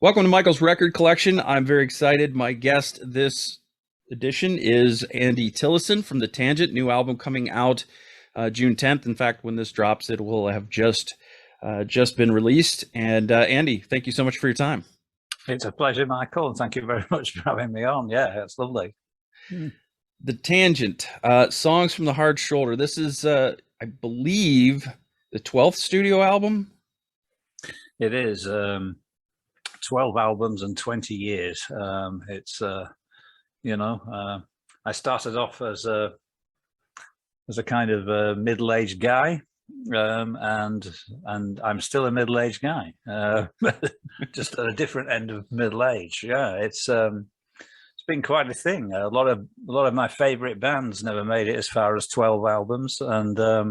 Welcome to Michael's Record Collection. I'm very excited. My guest this edition is Andy Tillison from The Tangent. New album coming out June 10th. In fact, when this drops, it will have just been released. And Andy, thank you so much for your time. It's a pleasure, Michael, and thank you very much for having me on. Yeah, it's lovely. The Tangent, Songs from the Hard Shoulder. This is, I believe, the 12th studio album. It is 12 albums and 20 years. It's I started off as a kind of middle-aged guy, and I'm still a middle-aged guy, just at a different end of middle age. Yeah, it's been quite a thing. A lot of my favorite bands never made it as far as 12 albums, and I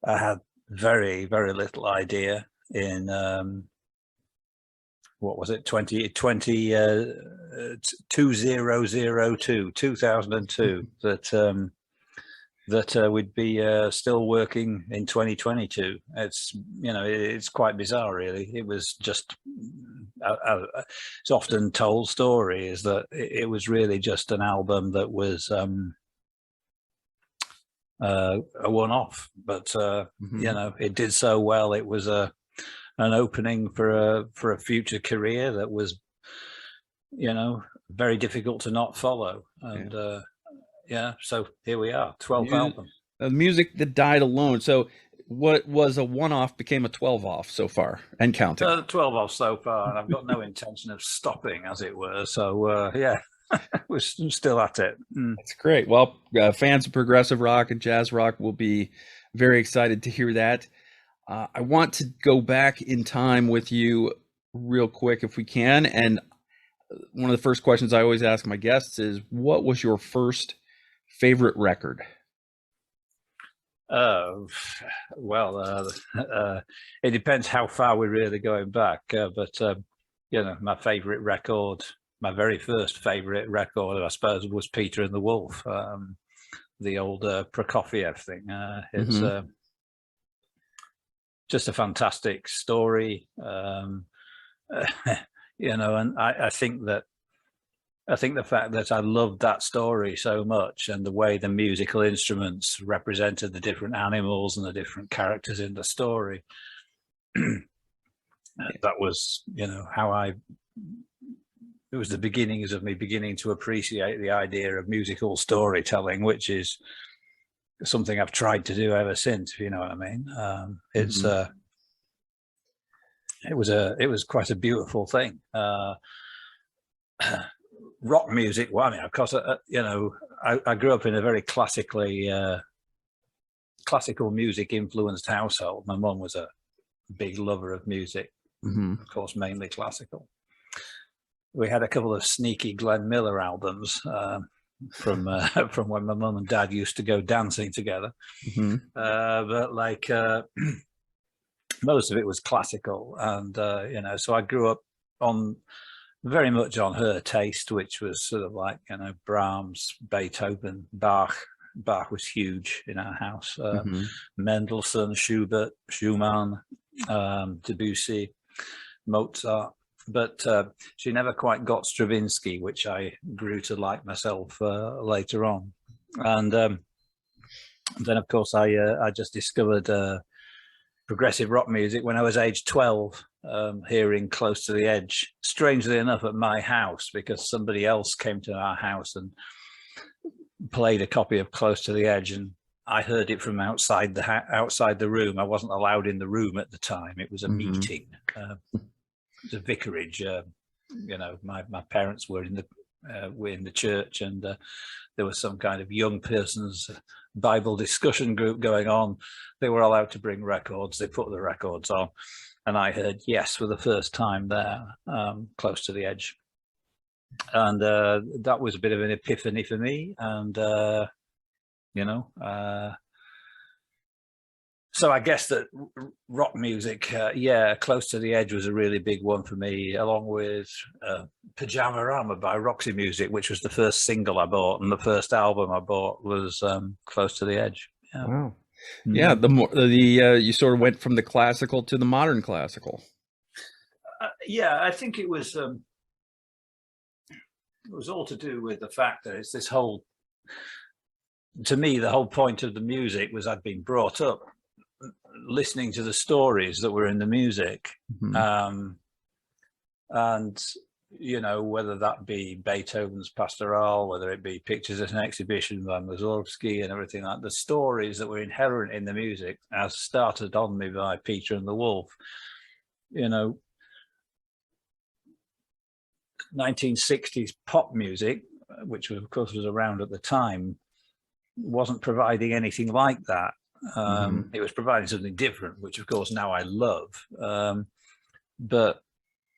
had very, very little idea in what was it, 2002 that we'd be still working in 2022. It's quite bizarre, really. It was just it's often told story is that it was really just an album that was a one-off, but it did so well. It was an opening for a future career that was very difficult to not follow. And so here we are, 12 albums. The music that died alone. So what was a one-off became a 12 off so far and counting. 12 off so far, and I've got no intention of stopping, as it were. So we're still at it. That's great. Well, fans of progressive rock and jazz rock will be very excited to hear that. I want to go back in time with you real quick if we can. And one of the first questions I always ask my guests is, what was your first favorite record? It depends how far we're really going back. But my favorite record, my very first favorite record, I suppose, was Peter and the Wolf, the old Prokofiev thing. It's just a fantastic story, and I think the fact that I loved that story so much, and the way the musical instruments represented the different animals and the different characters in the story, that was, it was the beginnings of me beginning to appreciate the idea of musical storytelling, which is something I've tried to do ever since, if you know what I mean. It was quite a beautiful thing. Rock music, well, I mean, of course, I grew up in a very classical music influenced household. My mum was a big lover of music, of course, mainly classical. We had a couple of sneaky Glenn Miller albums from when my mum and dad used to go dancing together, but most of it was classical, and so I grew up very much on her taste, which was sort of like Brahms, Beethoven, Bach. Bach was huge in our house. Mendelssohn, Schubert, Schumann, Debussy, Mozart. But she never quite got Stravinsky, which I grew to like myself later on. And then, of course, I just discovered progressive rock music when I was age 12, hearing Close to the Edge, strangely enough, at my house, because somebody else came to our house and played a copy of Close to the Edge, and I heard it from outside the room. I wasn't allowed in the room at the time. It was a meeting. It was a vicarage. My parents were in the church, and there was some kind of young person's Bible discussion group going on. They were allowed to bring records. They put the records on, and I heard Yes for the first time there, Close to the Edge, and that was a bit of an epiphany for me. And so I guess that rock music, Close to the Edge was a really big one for me, along with Pyjamarama by Roxy Music, which was the first single I bought, and the first album I bought was Close to the Edge. Yeah. Wow. Yeah, you sort of went from the classical to the modern classical. Yeah, I think it was all to do with the fact that it's this whole. To me, the whole point of the music was I'd been brought up listening to the stories that were in the music, Mhm. and whether that be Beethoven's Pastoral, whether it be Pictures at an Exhibition by Mussorgsky and everything like that, the stories that were inherent in the music, as started on me by Peter and the Wolf, 1960s pop music, which of course was around at the time, wasn't providing anything like that. Mhm. It was providing something different, which of course now I love. But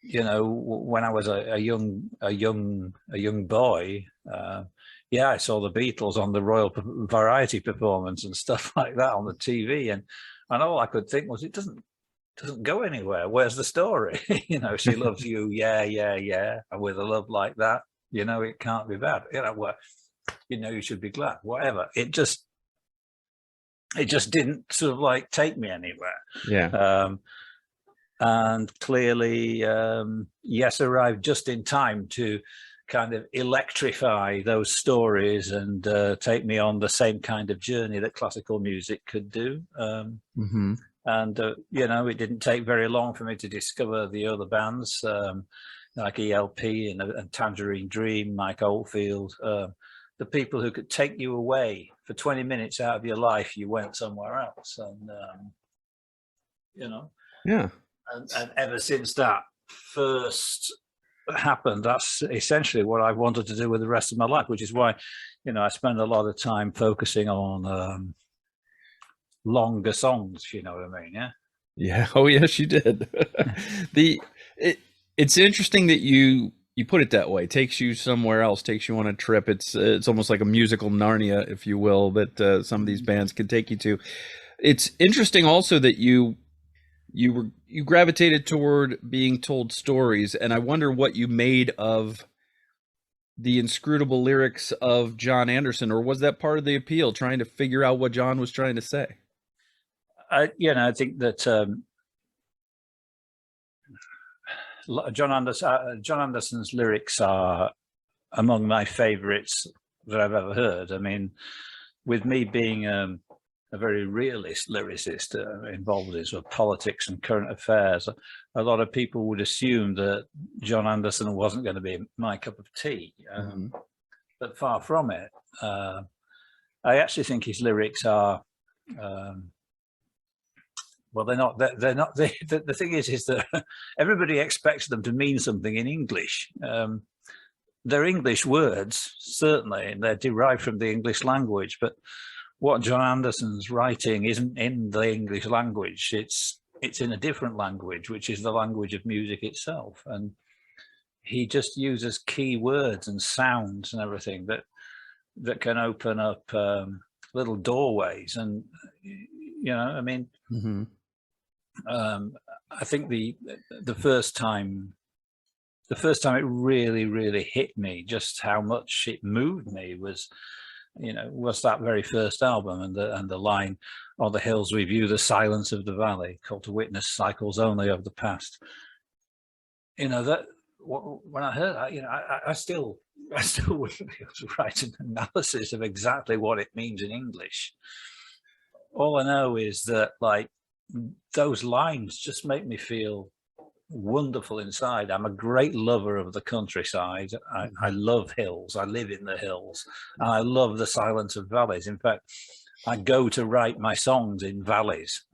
when I was a young boy, yeah, I saw the Beatles on the Royal Variety performance and stuff like that on the TV, and all I could think was, it doesn't go anywhere. Where's the story? She loves you, yeah, yeah, yeah, and with a love like that, it can't be bad. You should be glad. Whatever. It just didn't sort of like take me anywhere. Yeah. And clearly, yes, arrived just in time to kind of electrify those stories and take me on the same kind of journey that classical music could do. Mhm. And it didn't take very long for me to discover the other bands, like ELP and Tangerine Dream, Mike Oldfield, the people who could take you away for 20 minutes out of your life. You went somewhere else, and Yeah. and ever since that first happened, that's essentially what I wanted to do with the rest of my life, which is why I spend a lot of time focusing on longer songs, if you know what I mean. Yeah. Yeah. Oh, yes, you did. the it, it's interesting that you put it that way. Takes you somewhere else. Takes you on a trip. It's almost like a musical Narnia, if you will, that some of these bands can take you to. It's interesting also that you gravitated toward being told stories, and I wonder what you made of the inscrutable lyrics of John Anderson, or was that part of the appeal, trying to figure out what John was trying to say? I think that John Anderson's lyrics are among my favorites that I've ever heard. I mean, with me being a very realist lyricist involved in sort of politics and current affairs, a lot of people would assume that John Anderson wasn't going to be my cup of tea, Mm-hmm. but far from it. I actually think his lyrics are. Well, they're not. The thing is that everybody expects them to mean something in English. They're English words, certainly, and they're derived from the English language. But what John Anderson's writing isn't in the English language. It's in a different language, which is the language of music itself. And he just uses key words and sounds and everything that can open up little doorways. And I mean. Mm-hmm. I think the first time it really hit me just how much it moved me was that very first album, and the line, "On the hills we view the silence of the valley, called to witness cycles only of the past." That when I heard that, I still wouldn't be able to write an analysis of exactly what it means in English. All I know is that, like, those lines just make me feel wonderful inside. I'm a great lover of the countryside. I love hills. I live in the hills. And I love the silence of valleys. In fact, I go to write my songs in valleys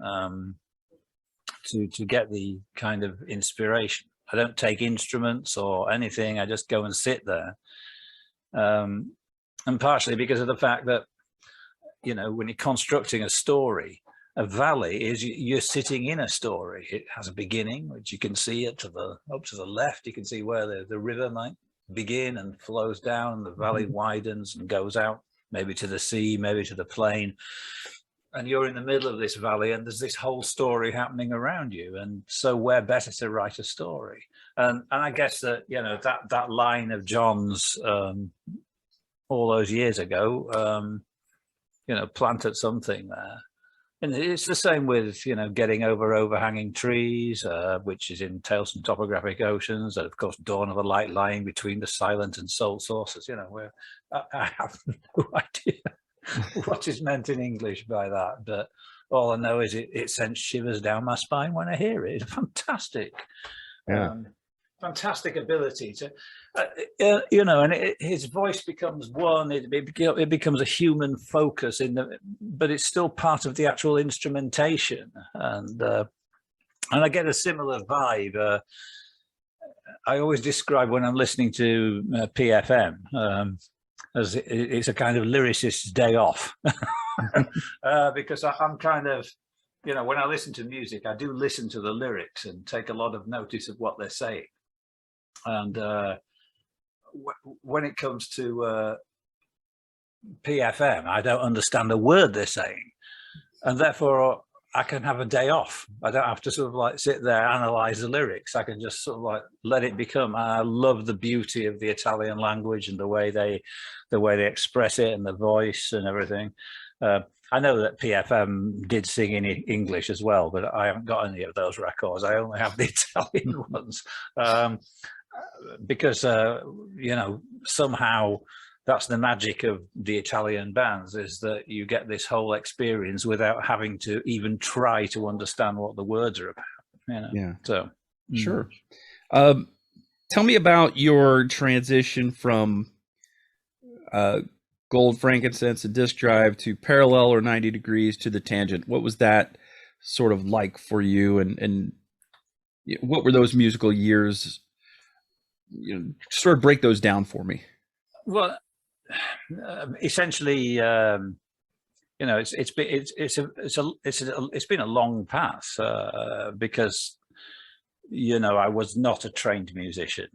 to get the kind of inspiration. I don't take instruments or anything. I just go and sit there. And partially because of the fact that, when you're constructing a story, a valley is you're sitting in a story. It has a beginning, which you can see up to the left. You can see where the river might begin and flows down, and the valley widens and goes out, maybe to the sea, maybe to the plain. And you're in the middle of this valley, and there's this whole story happening around you. And so, where better to write a story? And I guess that that line of John's all those years ago, planted something there. And it's the same with, you know, getting over overhanging trees, which is in Tillison topographic oceans, and of course, dawn of the light lying between the silent and salt sources. You know, where I have no idea what is meant in English by that, but all I know is it sends shivers down my spine when I hear it. It's fantastic. Yeah. Fantastic ability to, you know, and his voice becomes one. It becomes a human focus but it's still part of the actual instrumentation, and I get a similar vibe. I always describe when I'm listening to PFM as it's a kind of lyricist's day off, because I'm kind of, you know, when I listen to music, I do listen to the lyrics and take a lot of notice of what they're saying. And when it comes to PFM, I don't understand a word they're saying, and therefore I can have a day off. I don't have to sort of like sit there, analyze the lyrics. I can just sort of like let it become. I love the beauty of the Italian language and the way they express it, and the voice and everything. I know that PFM did sing in English as well, but I haven't got any of those records. I only have the Italian ones. Because you know, somehow that's the magic of the Italian bands, is that you get this whole experience without having to even try to understand what the words are about, you know. Yeah. So Sure. Tell me about your transition from gold, frankincense, and disk drive to parallel or 90 degrees to the tangent. What was that sort of like for you, and what were those musical years? You know, sort of break those down for me. Well, essentially, you know, it's been a long path, because, you know, I was not a trained musician,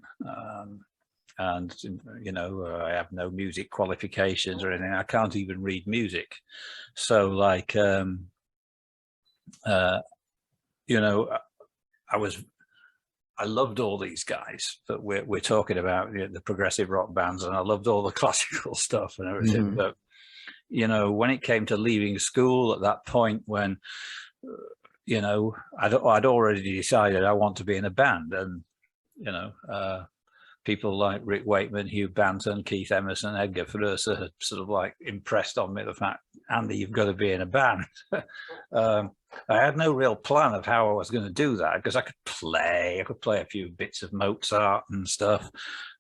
and you know, I have no music qualifications or anything. I can't even read music, so like, you know, I loved all these guys that we're talking about, you know, the progressive rock bands, and I loved all the classical stuff and everything. Mm-hmm. But, you know, when it came to leaving school at that point, when, you know, I'd already decided I want to be in a band, and, you know, people like Rick Wakeman, Hugh Banton, Keith Emerson, Edgar Furser had sort of like impressed on me the fact, Andy, you've got to be in a band. I had no real plan of how I was going to do that, because I could play a few bits of Mozart and stuff.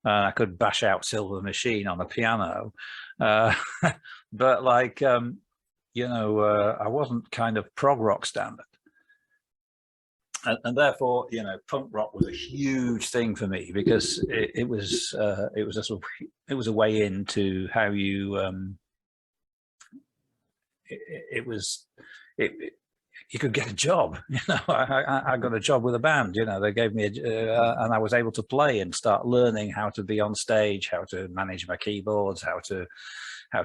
I could bash out Silver Machine on the piano. But like, you know, I wasn't kind of prog rock standard. And therefore, you know, punk rock was a huge thing for me, because it was a way into how you, you could get a job. You know, I got a job with a band. You know, they gave me and I was able to play and start learning how to be on stage, how to manage my keyboards, how to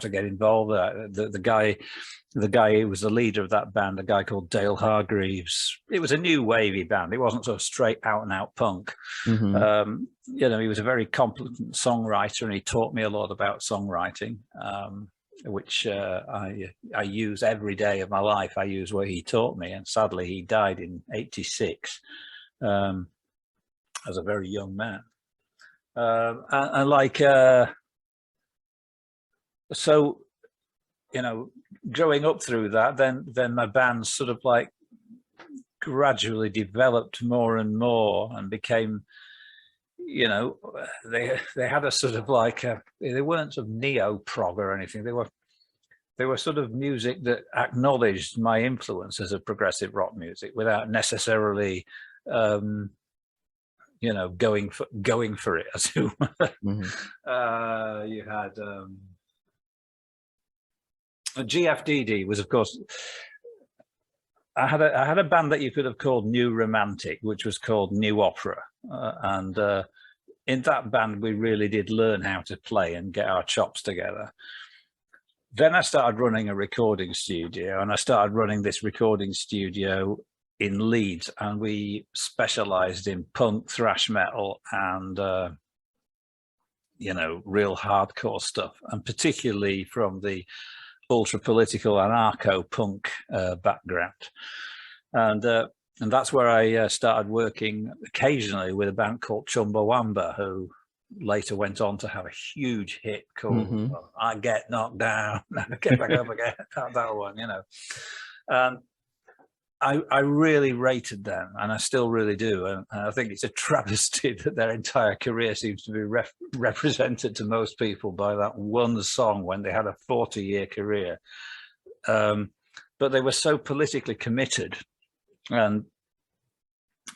get involved. The guy who was the leader of that band, a guy called Dale Hargreaves. It was a new wavy band. It wasn't sort of straight out and out punk. Mm-hmm. You know, he was a very competent songwriter, and he taught me a lot about songwriting, which I use every day of my life. I use what he taught me, and sadly he died in '86 as a very young man. And like, so, you know, growing up through that, then my band sort of like gradually developed more and more, and became, you know, they had a sort of like they weren't sort of neo prog or anything. They were sort of music that acknowledged my influences of progressive rock music without necessarily, you know, going for it. As you, you had. GFDD was, of course, I had a band that you could have called New Romantic, which was called New Opera, and in that band we really did learn how to play and get our chops together. Then I started running a recording studio, and I started running this recording studio in Leeds, and we specialized in punk, thrash metal, and you know, real hardcore stuff, and particularly from the ultra political anarcho punk background, and that's where I started working occasionally with a band called Chumbawamba, who later went on to have a huge hit called "I Get Knocked Down, I Get Back Up Again." that one, you know. I really rated them, and I still really do. And I think it's a travesty that their entire career seems to be represented to most people by that one song when they had a 40-year career. But they were so politically committed, and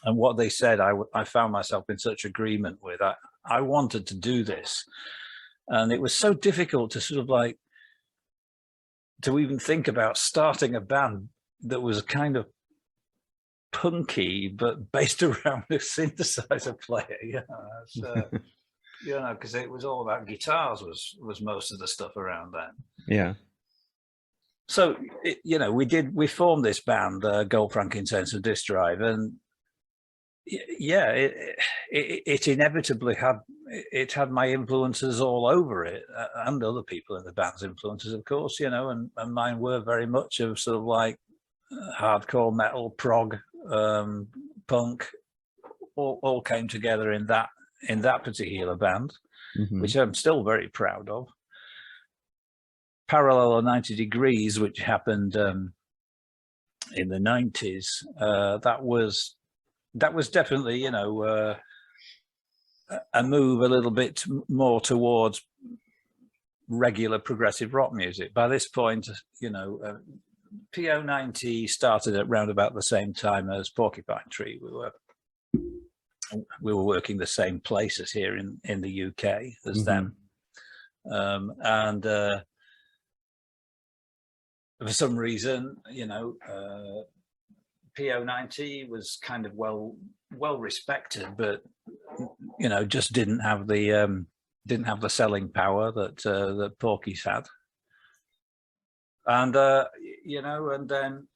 what they said, I found myself in such agreement with. I wanted to do this, and it was so difficult to sort of like to even think about starting a band that was kind of punky but based around a synthesizer player, you know, because it was all about guitars was most of the stuff around then. Yeah. So you know, we formed this band, Gold, Frankincense and Disc Drive, and yeah, it inevitably had my influences all over it, and other people in the band's influences, of course, you know, and mine were very much of sort of like hardcore metal, prog, punk, all came together in that particular band, which I'm still very proud of. Parallel or 90 Degrees, which happened in the 90s, that was definitely, you know, a move a little bit more towards regular progressive rock music. By this point, you know, PO90 started at round about the same time as Porcupine Tree. We were working the same places here in the UK as them, and for some reason, you know, PO90 was kind of well respected, but you know, just didn't have the selling power that Porky's had. And you know, and then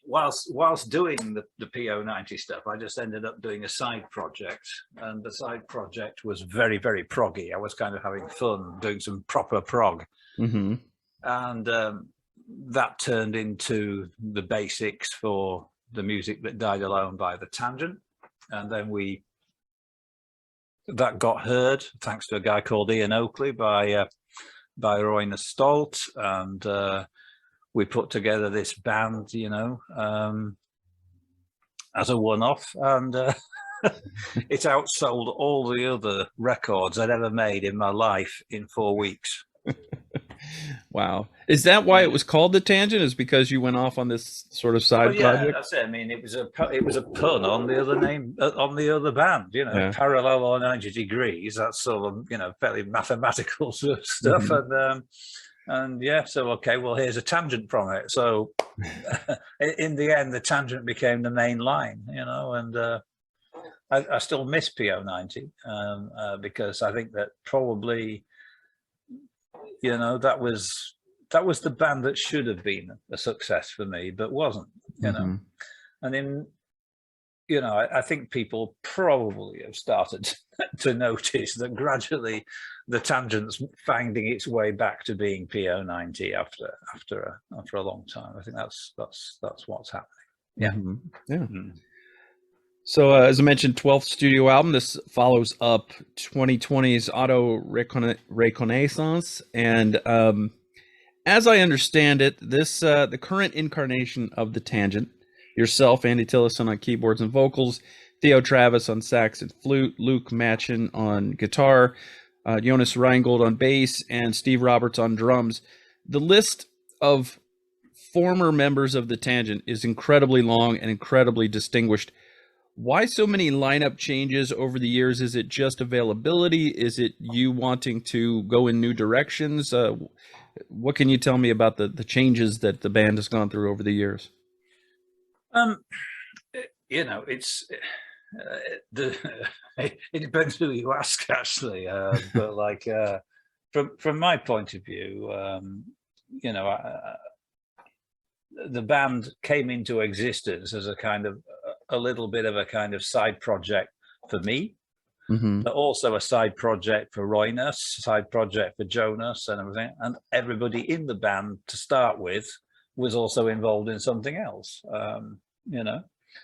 whilst doing the PO90 stuff, I just ended up doing a side project, and the side project was very, very proggy. I was kind of having fun doing some proper prog, and that turned into the basics for the music that died alone by The Tangent, and then that got heard thanks to a guy called Ian Oakley by Earnest Stolt, and we put together this band, you know, as a one-off, and it outsold all the other records I'd ever made in my life in 4 weeks. Wow. Is that why it was called The Tangent? Is because you went off on this sort of side project? That's it. I mean, it was a pun on the other name, on the other band, you know, Parallel or 90 Degrees. That's sort of, you know, fairly mathematical sort of stuff. And yeah, so, okay, well, here's a tangent from it. So in the end, the tangent became the main line, you know, and I still miss PO90 because I think that probably, you know, that was the band that should have been a success for me, but wasn't, you know. And in, you know, I think people probably have started to notice that gradually the Tangent's finding its way back to being PO90 after a long time. I think that's what's happening. Yeah. So as I mentioned, 12th studio album. This follows up 2020's Auto Reconnaissance, and as I understand it, this the current incarnation of The Tangent, yourself, Andy Tillison on keyboards and vocals, Theo Travis on sax and flute, Luke Machin on guitar, Jonas Reingold on bass, and Steve Roberts on drums. The list of former members of The Tangent is incredibly long and incredibly distinguished. Why so many lineup changes over the years? Is it just availability? Is it you wanting to go in new directions? What can you tell me about the changes that the band has gone through over the years? You know, it's it depends who you ask, actually. But like from my point of view, you know, the band came into existence as a kind of a little bit of a kind of side project for me, Mm-hmm. but also a side project for Earnest, side project for Jonas and everything. And everybody in the band to start with was also involved in something else, you know,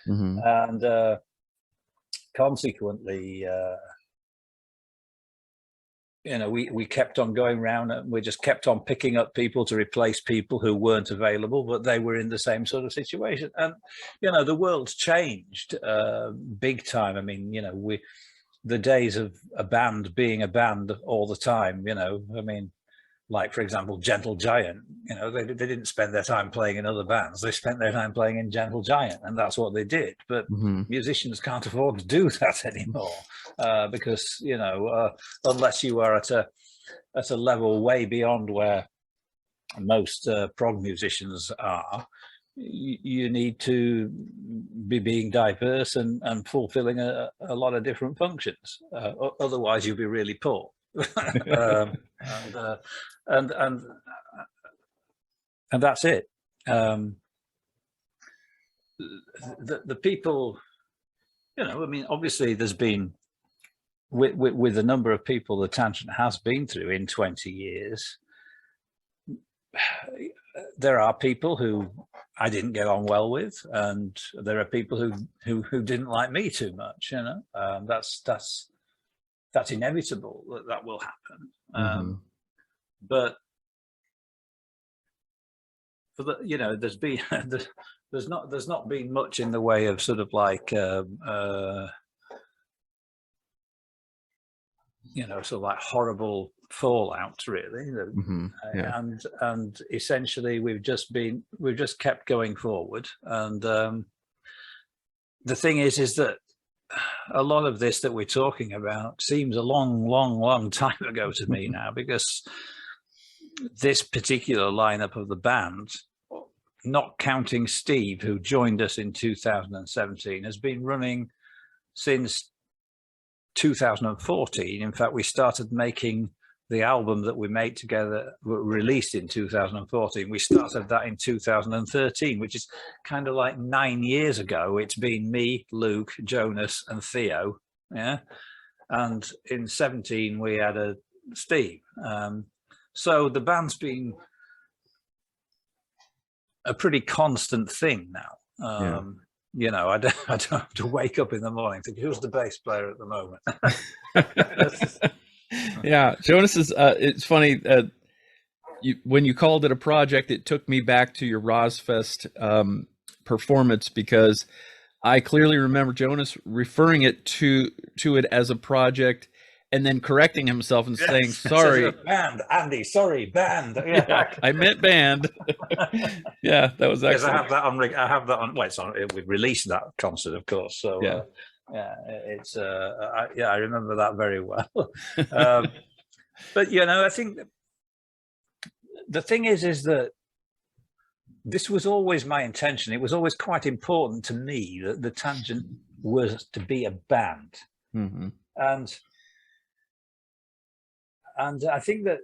Mm-hmm. and consequently, you know, we kept on going around and we just kept on picking up people to replace people who weren't available, but they were in the same sort of situation. And, you know, the world's changed big time. I mean, you know, the days of a band being a band all the time, you know, I mean, like, for example, Gentle Giant, you know, they didn't spend their time playing in other bands. They spent their time playing in Gentle Giant, and that's what they did. But Mm-hmm. musicians can't afford to do that anymore because, you know, unless you are at a level way beyond where most prog musicians are, you need to be being diverse and fulfilling a lot of different functions. Otherwise, you'll be really poor. And that's it. The people, you know, I mean, obviously there's been with the number of people the Tangent has been through in 20 years, there are people who I didn't get on well with, and there are people who didn't like me too much, you know. That's inevitable that will happen. Mm-hmm. But for the, you know, there's been there's not been much in the way of sort of like you know, sort of like horrible fallout, really. Mm-hmm. Yeah. And essentially we've just kept going forward. And the thing is that a lot of this that we're talking about seems a long time ago to me now, because this particular lineup of the band, not counting Steve, who joined us in 2017, has been running since 2014. In fact, we started making the album that we made together, released in 2014. We started that in 2013, which is kind of like 9 years ago. It's been me, Luke, Jonas, and Theo. Yeah. And in 17, we added Steve. So the band's been a pretty constant thing now. Yeah. You know, I don't have to wake up in the morning and think, who's the bass player at the moment? Yeah, Jonas is. It's funny. When you called it a project, it took me back to your Rosfest performance, because I clearly remember Jonas referring to it as a project, and then correcting himself and saying, "Sorry, band, Andy. Sorry, band." Yeah. Yeah, I meant band. Yeah, that was excellent. I have that on. Well, it's on. We released that concert, of course. So yeah. Yeah, it's I remember that very well. But you know, I think the thing is that this was always my intention. It was always quite important to me that the Tangent was to be a band. Mm-hmm. And I think that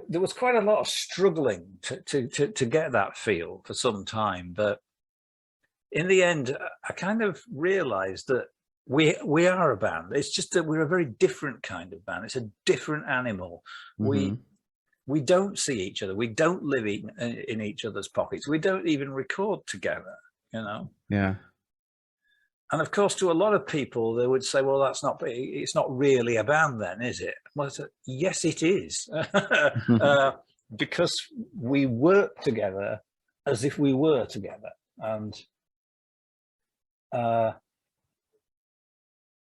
there was quite a lot of struggling to get that feel for some time, but in the end, I kind of realized that we are a band. It's just that we're a very different kind of band. It's a different animal. Mm-hmm. We don't see each other. We don't live in each other's pockets. We don't even record together, you know? Yeah. And of course, to a lot of people, they would say, well, it's not really a band then, is it? Well, yes, it is. Because we work together as if we were together. And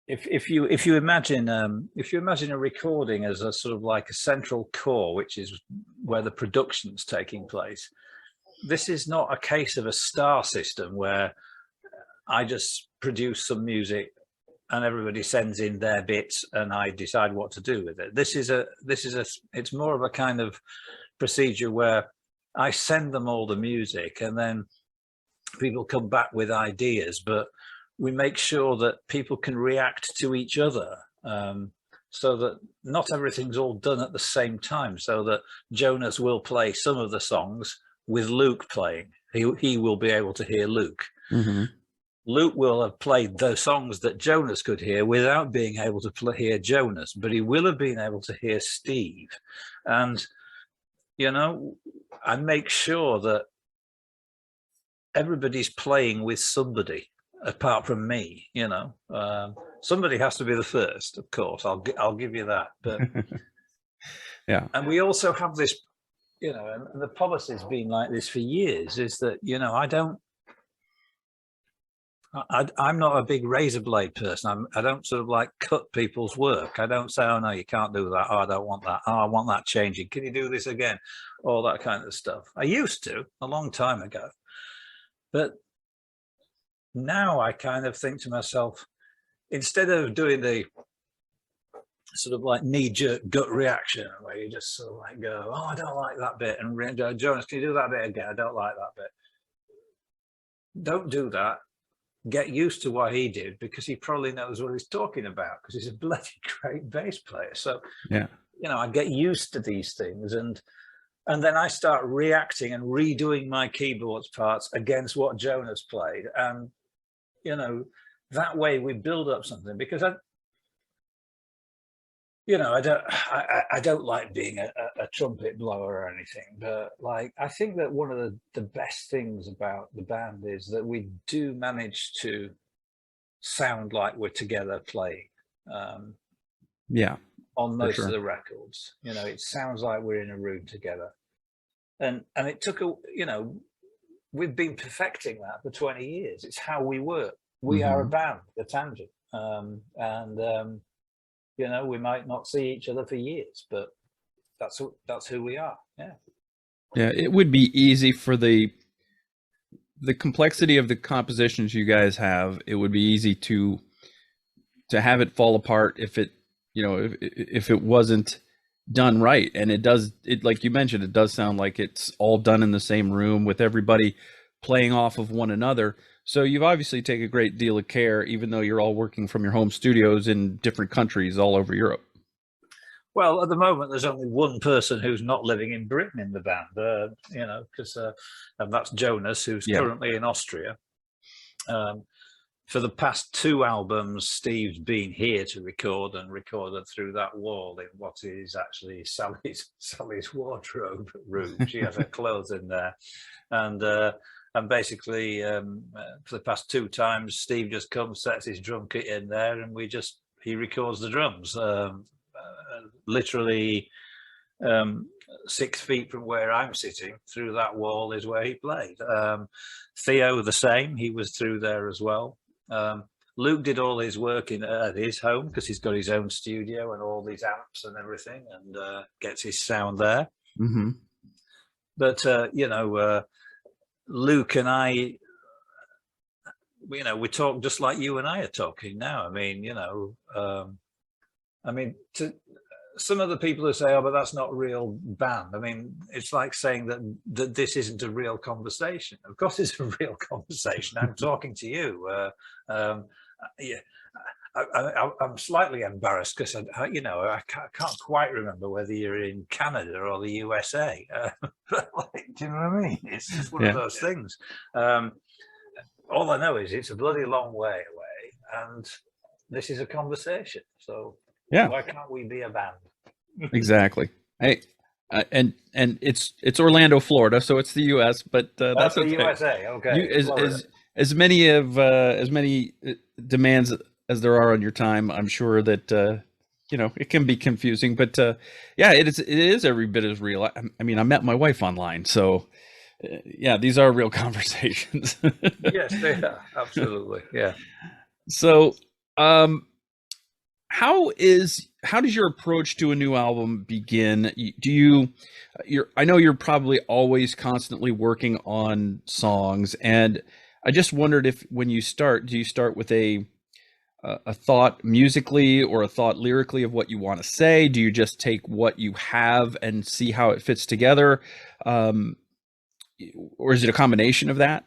if you imagine a recording as a sort of like a central core, which is where the production's taking place, this is not a case of a star system where I just produce some music and everybody sends in their bits and I decide what to do with it. It's more of a kind of procedure where I send them all the music and then people come back with ideas, but we make sure that people can react to each other, so that not everything's all done at the same time, so that Jonas will play some of the songs with Luke playing. He will be able to hear Luke. Mm-hmm. Luke will have played the songs that Jonas could hear without being able to hear Jonas, but he will have been able to hear Steve. And, you know, I make sure that everybody's playing with somebody apart from me, you know. Somebody has to be the first, of course. I'll give you that. But Yeah. and we also have this, you know, and the policy's been like this for years, is that, you know, I'm not a big razor blade person. I don't sort of like cut people's work. I don't say, oh no, you can't do that. Oh, I don't want that. Oh, I want that changing. Can you do this again? All that kind of stuff. I used to a long time ago. But now I kind of think to myself, instead of doing the sort of like knee-jerk gut reaction where you just sort of like go, oh, I don't like that bit, and Jonas, can you do that bit again? I don't like that bit. Don't do that. Get used to what he did, because he probably knows what he's talking about, because he's a bloody great bass player. So, Yeah. you know, I get used to these things, and then I start reacting and redoing my keyboards parts against what Jonas played. And, you know, that way we build up something, because I don't like being a trumpet blower or anything, but like, I think that one of the best things about the band is that we do manage to sound like we're together playing. Yeah. On most sure. of the records, you know, it sounds like we're in a room together. And it took we've been perfecting that for 20 years. It's how we work. We are a band, the Tangent. You know, we might not see each other for years, but that's who we are. Yeah. Yeah, it would be easy for the complexity of the compositions you guys have. It would be easy to have it fall apart if it, you know, if it wasn't done right. And it like you mentioned, it does sound like it's all done in the same room with everybody playing off of one another. So you've obviously taken a great deal of care, even though you're all working from your home studios in different countries all over Europe. Well, at the moment, there's only one person who's not living in Britain in the band, you know, because and that's Jonas, who's currently in Austria. For the past 2 albums, Steve's been here to record, and recorded through that wall in what is actually Sally's wardrobe room. She has her clothes in there, and basically for the past 2 times, Steve just comes, sets his drum kit in there, and he records the drums. Literally 6 feet from where I'm sitting, through that wall is where he played. Theo, the same. He was through there as well. Luke did all his work at his home, because he's got his own studio and all these amps and everything, and gets his sound there. But you know, Luke and I, you know, we talk just like you and I are talking now. I mean, you know, to some of the people who say, oh, but that's not a real band. I mean, it's like saying that this isn't a real conversation. Of course it's a real conversation. I'm talking to you. Yeah, I'm slightly embarrassed, because you know, I can't quite remember whether you're in Canada or the USA. But like, do you know what I mean? It's just one of those things. All I know is it's a bloody long way away, and this is a conversation. So why can't we be a band? Exactly. And it's Orlando, Florida, so it's the U.S., but that's the okay. USA. Okay. As many demands as there are on your time, I'm sure that you know, it can be confusing, but yeah, it is every bit as real. I mean, I met my wife online, so yeah, these are real conversations. Yes, they are. Absolutely. Yeah. So, how does your approach to a new album begin? I know you're probably always constantly working on songs, and I just wondered if, when you start, do you start with a thought musically or a thought lyrically of what you want to say? Do you just take what you have and see how it fits together? Or is it a combination of that?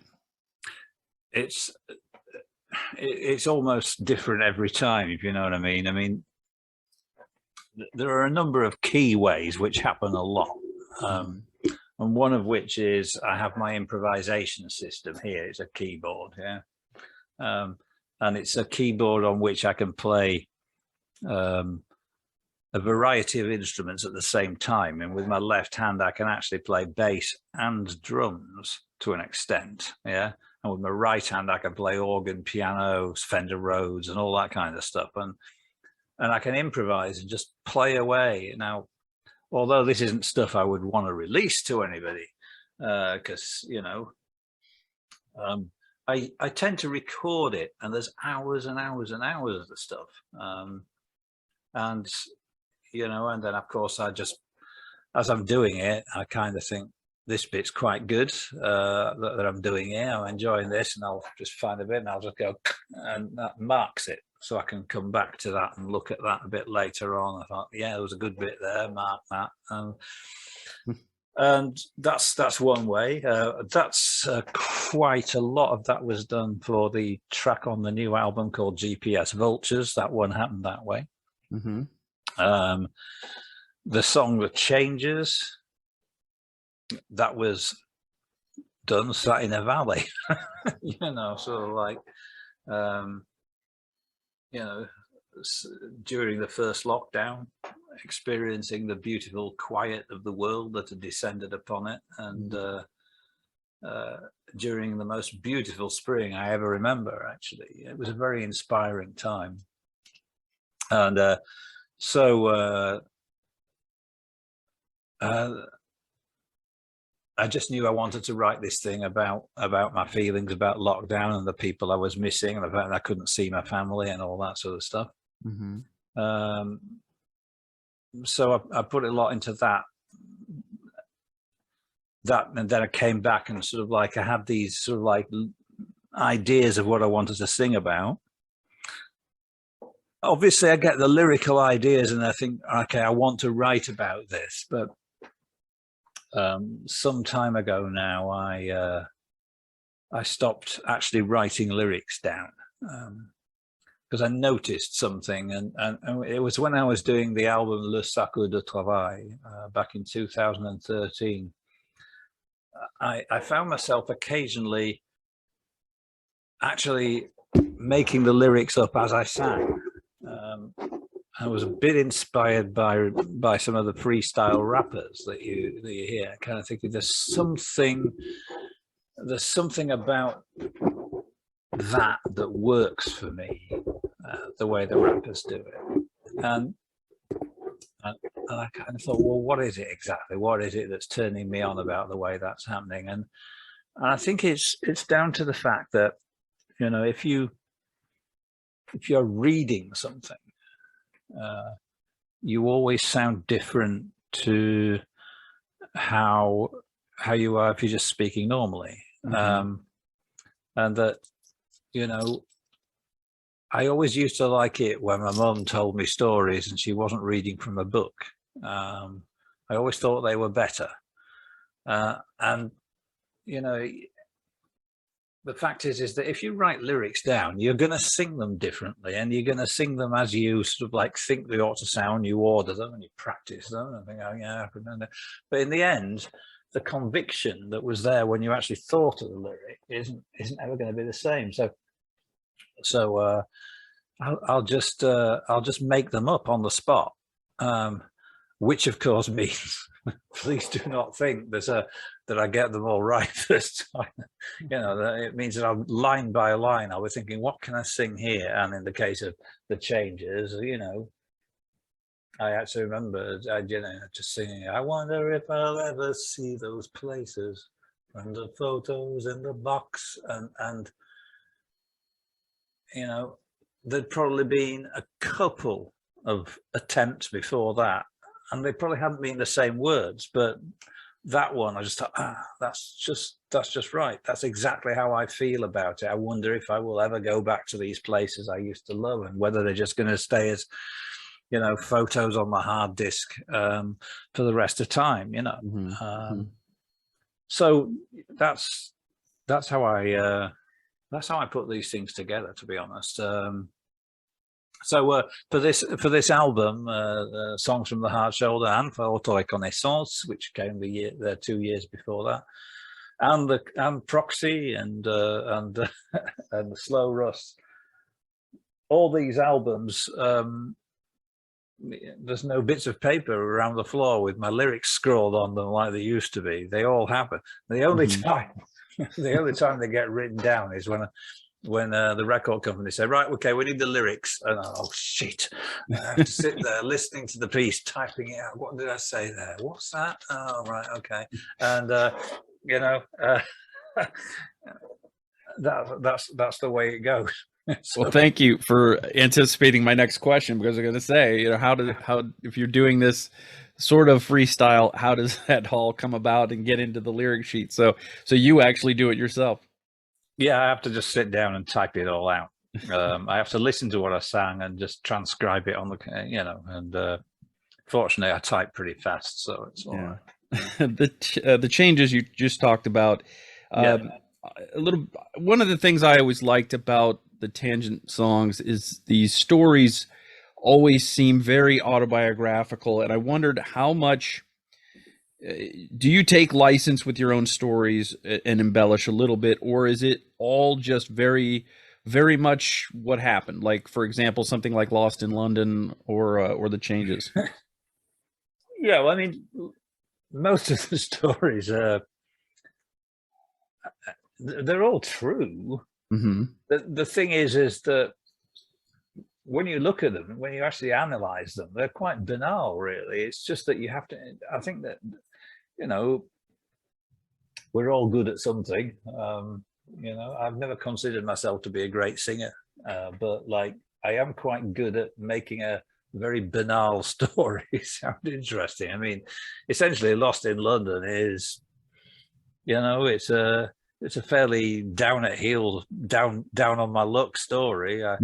It's almost different every time, if you know what I mean. I mean, there are a number of key ways which happen a lot. And one of which is I have my improvisation system here. It's a keyboard, yeah. and it's a keyboard on which I can play a variety of instruments at the same time. And with my left hand, I can actually play bass and drums to an extent. Yeah. And with my right hand, I can play organ, piano, Fender Rhodes, and all that kind of stuff. And I can improvise and just play away. Now, although this isn't stuff I would want to release to anybody, because, you know, I tend to record it, and there's hours and hours and hours of the stuff. And, you know, and then of course I just, as I'm doing it, I kind of think this bit's quite good, that I'm doing here. I'm enjoying this, and I'll just find a bit and I'll just go, and that marks it. So I can come back to that and look at that a bit later on. I thought, yeah, there was a good bit there, mark that. And that's one way. That's quite a lot of that was done for the track on the new album called GPS Vultures. That one happened that way. Mm-hmm. The song The Changes, that was done sat in a valley, you know, sort of like, you know, during the first lockdown, experiencing the beautiful quiet of the world that had descended upon it, and during the most beautiful spring I ever remember. Actually, it was a very inspiring time, and so I just knew I wanted to write this thing about my feelings about lockdown and the people I was missing, and the fact that I couldn't see my family and all that sort of stuff. Mm-hmm. So I put a lot into that, and then I came back and sort of like I had these sort of like ideas of what I wanted to sing about. Obviously, I get the lyrical ideas and I think, okay, I want to write about this, but some time ago now, I stopped actually writing lyrics down, because I noticed something, and it was when I was doing the album Le Sacre de Travail back in 2013. I found myself occasionally actually making the lyrics up as I sang. I was a bit inspired by some of the freestyle rappers that you hear, kind of thinking there's something about that works for me, the way the rappers do it, and I kind of thought, well, what is it exactly? What is it that's turning me on about the way that's happening? And I think it's down to the fact that, you know, if you're reading something, you always sound different to how you are if you're just speaking normally. Mm-hmm. And that, you know, I always used to like it when my mum told me stories and she wasn't reading from a book. I always thought they were better. And, you know, the fact is that if you write lyrics down, you're going to sing them differently, and you're going to sing them as you sort of like think they ought to sound. You order them and you practice them and think, oh yeah, I can remember. But in the end, the conviction that was there when you actually thought of the lyric isn't ever going to be the same. So I'll just make them up on the spot, which of course means please do not think that I get them all right first time. You know, it means that I'm line by line, I'll be thinking, what can I sing here? And in the case of The Changes, you know, I actually remember, you know, just singing, I wonder if I'll ever see those places from the photos in the box. And you know, there'd probably been a couple of attempts before that, and they probably hadn't been the same words, but that one I just thought, that's just right. That's exactly how I feel about it. I wonder if I will ever go back to these places I used to love, and whether they're just going to stay as, you know, photos on my hard disk for the rest of time, you know. Mm-hmm. So that's how I put these things together, to be honest. So for this album, Songs from the Heart Shoulder and for Auto Reconnaissance, which came the 2 years before that, and Proxy and and the Slow Rust. All these albums, there's no bits of paper around the floor with my lyrics scrawled on them like they used to be. They all happen. The only time, the only time they get written down is when the record company say, right, okay, we need the lyrics. And oh shit, I have to sit there listening to the piece, typing it out. What did I say there? What's that? Oh, right, okay. And you know, that's the way it goes. So, well, thank you for anticipating my next question, because I'm going to say, you know, how if you're doing this sort of freestyle, how does that all come about and get into the lyric sheet? So you actually do it yourself? Yeah, I have to just sit down and type it all out. I have to listen to what I sang and just transcribe it on the, you know, and fortunately I type pretty fast, so it's all right. The changes you just talked about, one of the things I always liked about the Tangent songs is these stories always seem very autobiographical, and I wondered how much do you take license with your own stories and embellish a little bit, or is it all just very, very much what happened? Like, for example, something like Lost in London or The Changes. Yeah, well, I mean, most of the stories they're all true. Mm-hmm. The thing is that when you look at them, when you actually analyze them, they're quite banal, really. It's just that you have to, I think that, you know, we're all good at something. You know, I've never considered myself to be a great singer, but like I am quite good at making a very banal story sound interesting. I mean, essentially Lost in London is, you know, it's a fairly down at heel, down on my luck story. I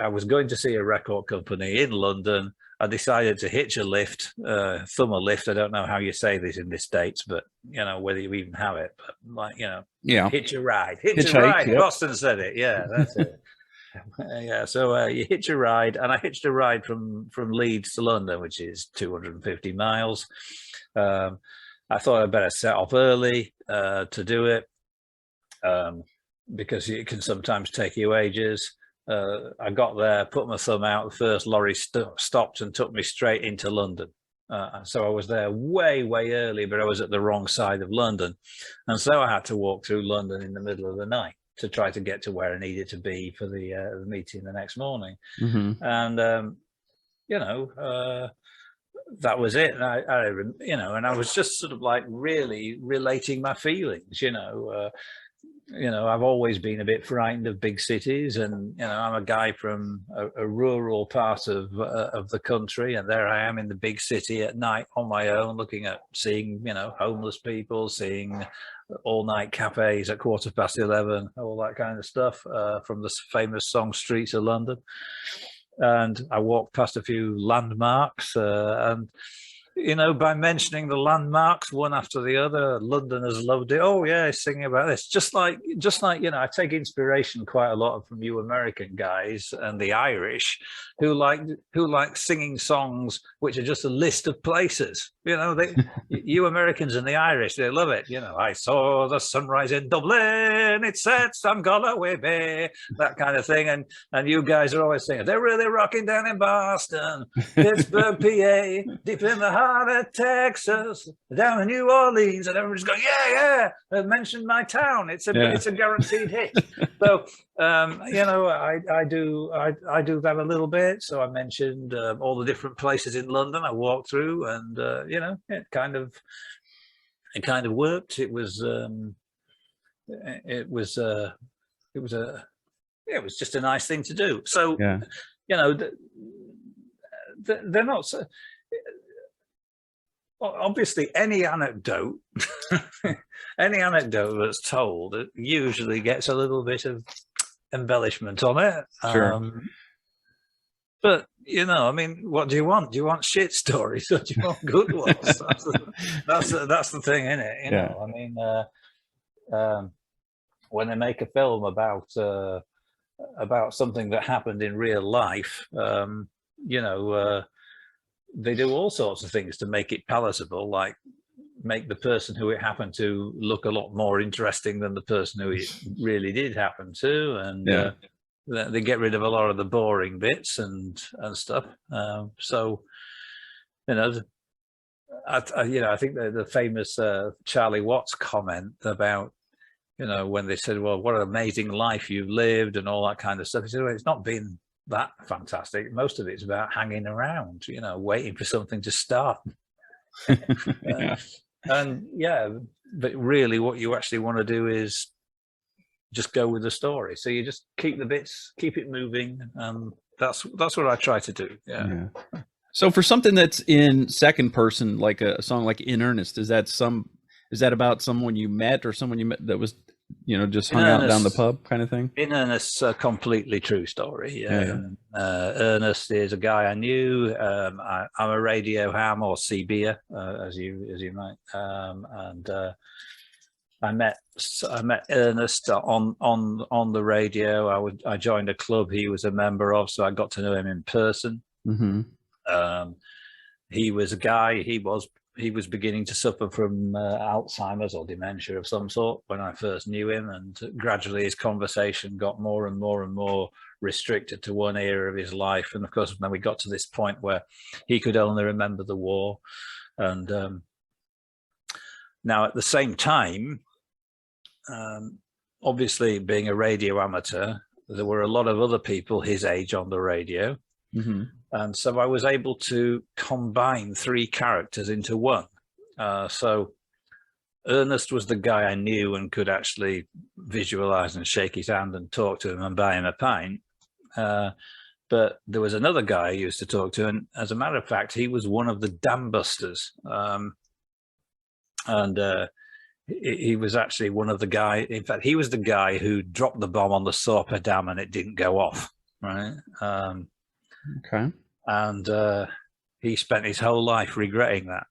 was going to see a record company in London. I decided to hitch a lift, thumb a lift. I don't know how you say this in the States, but you know, whether you even have it, but like, you know, hitch a ride, hitch a ride. Yep. Boston said it. Yeah, that's it. Yeah, so you hitch a ride, and I hitched a ride from Leeds to London, which is 250 miles. I thought I'd better set off early to do it, because it can sometimes take you ages. I got there, put my thumb out, the first lorry stopped and took me straight into London. So I was there way early, but I was at the wrong side of London. And so I had to walk through London in the middle of the night to try to get to where I needed to be for the meeting the next morning. Mm-hmm. And, you know, that was it. And I, you know, and I was just sort of like really relating my feelings, you know. I've always been a bit frightened of big cities, and you know, I'm a guy from a rural part of the country, and there I am in the big city at night on my own, seeing, you know, homeless people, seeing all-night cafes at 11:15, all that kind of stuff, from the famous song Streets of London. And I walked past a few landmarks, and you know, by mentioning the landmarks one after the other, Londoners loved it. Oh yeah, he's singing about this. Just like, you know, I take inspiration quite a lot from you American guys and the Irish, who like singing songs which are just a list of places. You know, you Americans and the Irish, they love it. You know, I saw the sunrise in Dublin, it sets on Galway Bay, that kind of thing. And you guys are always saying, they're really rocking down in Boston, Pittsburgh, PA, deep in the heart of Texas, down in New Orleans, and everybody's going, yeah, mention my town. It's a guaranteed hit. So you know, I do that a little bit. So I mentioned all the different places in London I walked through, and you know, it kind of worked. It was just a nice thing to do. So yeah. You know, they're not so. Obviously, any anecdote that's told, it usually gets a little bit of embellishment on it. Sure. But you know, I mean, what do you want? Do you want shit stories, or do you want good ones? that's the thing, isn't it? You know, I mean, when they make a film about something that happened in real life, you know. They do all sorts of things to make it palatable, like make the person who it happened to look a lot more interesting than the person who it really did happen to, and they get rid of a lot of the boring bits and stuff. So, you know, I think the famous Charlie Watts comment about, you know, when they said, well, what an amazing life you've lived and all that kind of stuff. He said, well, it's not been that fantastic. Most of it's about hanging around, you know, waiting for something to start. And but really what you actually want to do is just go with the story. So you just keep the bits, keep it moving. That's what I try to do. Yeah. So for something that's in second person, like a song like In Earnest, is that about someone you met or someone you met that was, you know, just hung out down the pub kind of thing? In Earnest's a completely true story. Earnest is a guy I knew. I'm a radio ham or CBer, as you might. I met Earnest on the radio. I joined a club he was a member of, so I got to know him in person. Mm-hmm. He was a guy. He was beginning to suffer from Alzheimer's or dementia of some sort when I first knew him, and gradually his conversation got more and more and more restricted to one area of his life. And of course, when we got to this point where he could only remember the war, and now at the same time, obviously being a radio amateur, there were a lot of other people his age on the radio. Mm-hmm. And so I was able to combine three characters into one. So Earnest was the guy I knew and could actually visualize and shake his hand and talk to him and buy him a pint. But there was another guy I used to talk to, and as a matter of fact, he was one of the dam busters. He was actually one of the guy. In fact, he was the guy who dropped the bomb on the Sorper Dam and it didn't go off. Right. Okay. And he spent his whole life regretting that.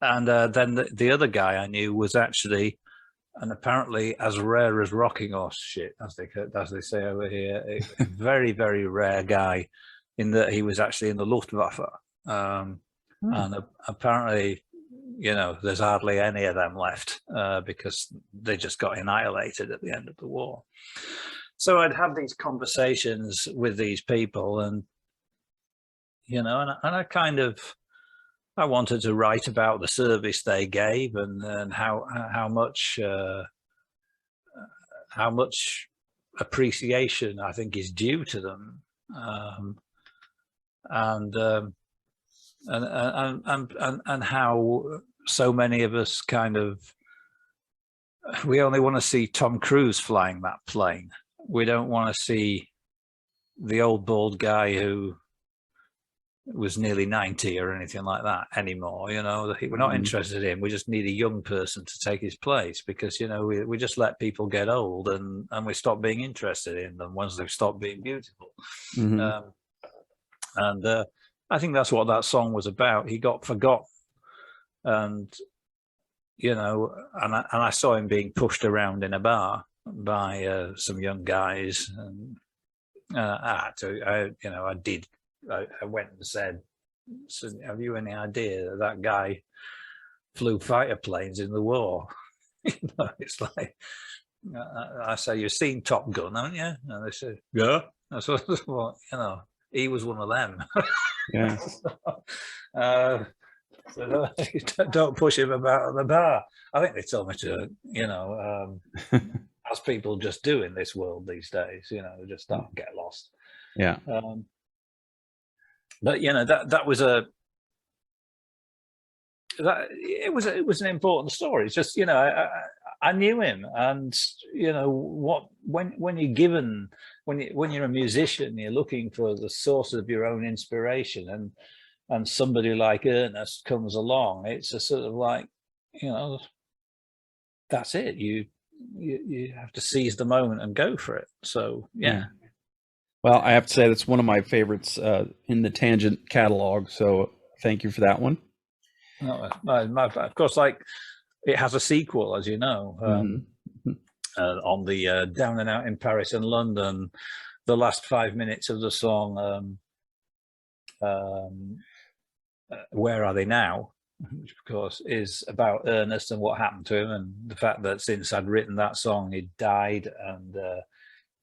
Then the other guy I knew was actually, and apparently as rare as rocking horse shit, as they say over here, a very, very rare guy, in that he was actually in the Luftwaffe. And apparently, you know, there's hardly any of them left because they just got annihilated at the end of the war. So I'd have these conversations with these people, and, you know, and I wanted to write about the service they gave and how much appreciation I think is due to them, and how so many of us we only want to see Tom Cruise flying that plane. We don't want to see the old bald guy who was nearly 90 or anything like that anymore. You know, we're not interested in. We just need a young person to take his place, because, you know, we just let people get old and we stop being interested in them once they've stopped being beautiful. Mm-hmm. I think that's what that song was about. He got forgotten, and, you know, and I saw him being pushed around in a bar by some young guys, and I went and said, so have you any idea that guy flew fighter planes in the war? You know, it's like, I say, you've seen Top Gun, haven't you? And they said, yeah. I said, well, you know, he was one of them. Yeah. So don't push him about the bar. I think they told me to, you know, as people just do in this world these days, you know, just don't get lost. Yeah. But, you know, it was an important story. It's just, you know, I knew him, and, you know, when you're a musician, you're looking for the source of your own inspiration, and somebody like Earnest comes along, it's a sort of like, you know, that's it. You have to seize the moment and go for it. So yeah. Well, I have to say that's one of my favorites in the Tangent catalog. So thank you for that one. Of course, like, it has a sequel, as you know, on the Down and Out in Paris and London. The last 5 minutes of the song, Where Are They Now, which of course is about Earnest and what happened to him, and the fact that since I'd written that song, he'd died, and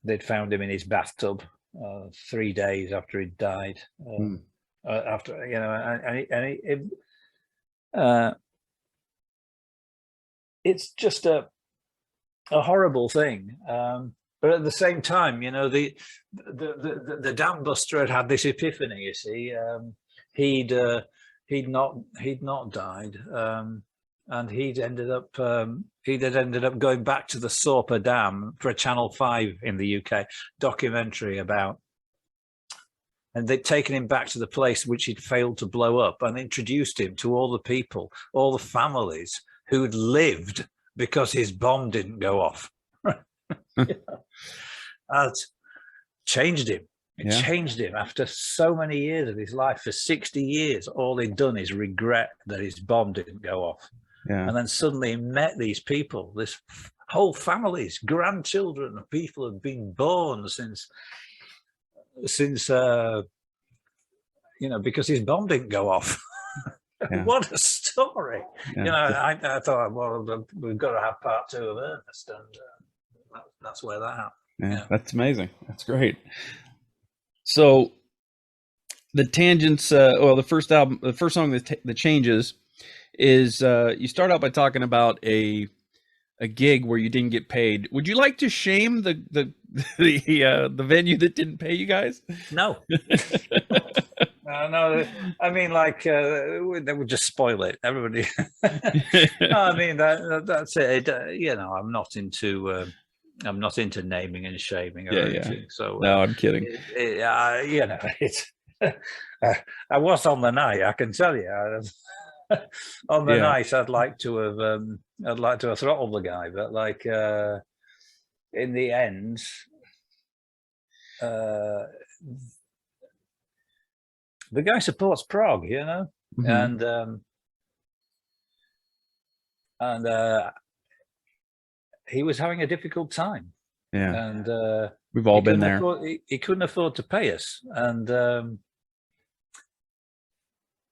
they'd found him in his bathtub 3 days after he'd died. After, you know, it's just a horrible thing. But at the same time, you know, the dam buster had this epiphany. You see, he'd not died, and he'd ended up going back to the Sorper Dam for a Channel 5 in the UK documentary about, and they'd taken him back to the place which he'd failed to blow up, and introduced him to all the people, all the families who'd lived because his bomb didn't go off. And changed him. It changed him after so many years of his life. For 60 years, all he'd done is regret that his bomb didn't go off. And then suddenly he met these people, this whole families, grandchildren, people have been born since you know, because his bomb didn't go off. What a story. You know, I thought, well, we've got to have part 2 of Earnest, and that's where that happened. That's amazing. That's great. So the Tangents, well, the first album, the first song that changes is you start out by talking about a gig where you didn't get paid. Would you like to shame the venue that didn't pay you guys? No. No, I mean, like, they would just spoil it. Everybody. No, I mean, that's it. You know, I'm not into naming and shaming or anything. So no, I'm kidding. You know, it's. I was on the night, I can tell you. On the night, I'd like to have throttled the guy, but like in the end, the guy supports prog, you know, and he was having a difficult time. And we've all been there. He couldn't afford to pay us, and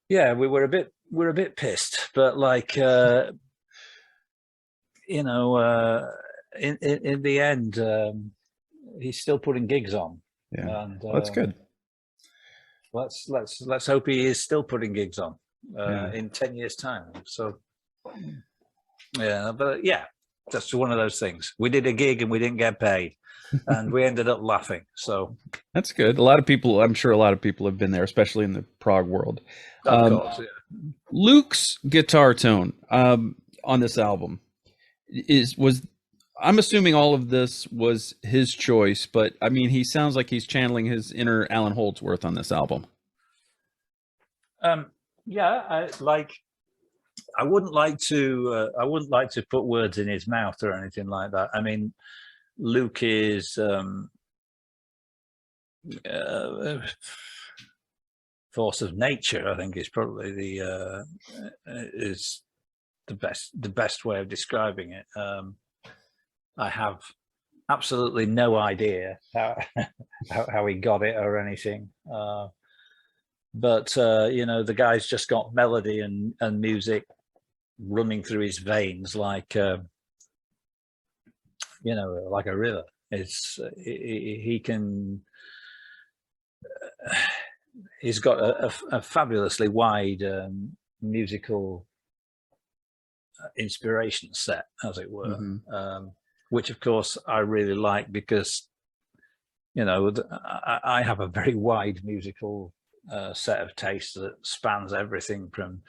yeah, we're a bit pissed, but like you know, in the end, he's still putting gigs on. And well, that's good. Let's hope he is still putting gigs on in 10 years' time. So yeah, but yeah, that's one of those things. We did a gig and we didn't get paid, and we ended up laughing. So that's good. A lot of people, I'm sure, a lot of people have been there, especially in the prog world. Of course, yeah. Luke's guitar tone on this album was. I'm assuming all of this was his choice, but I mean, he sounds like he's channeling his inner Alan Holdsworth on this album. Yeah, I wouldn't like to put words in his mouth or anything like that. I mean, Luke is force of nature, I think, is probably is the best way of describing it. I have absolutely no idea how he got it or anything, but you know, the guy's just got melody and music running through his veins like you know, like a river. It's he can. He's got a fabulously wide musical inspiration set, as it were. Which of course I really like, because, you know, I have a very wide musical set of tastes that spans everything from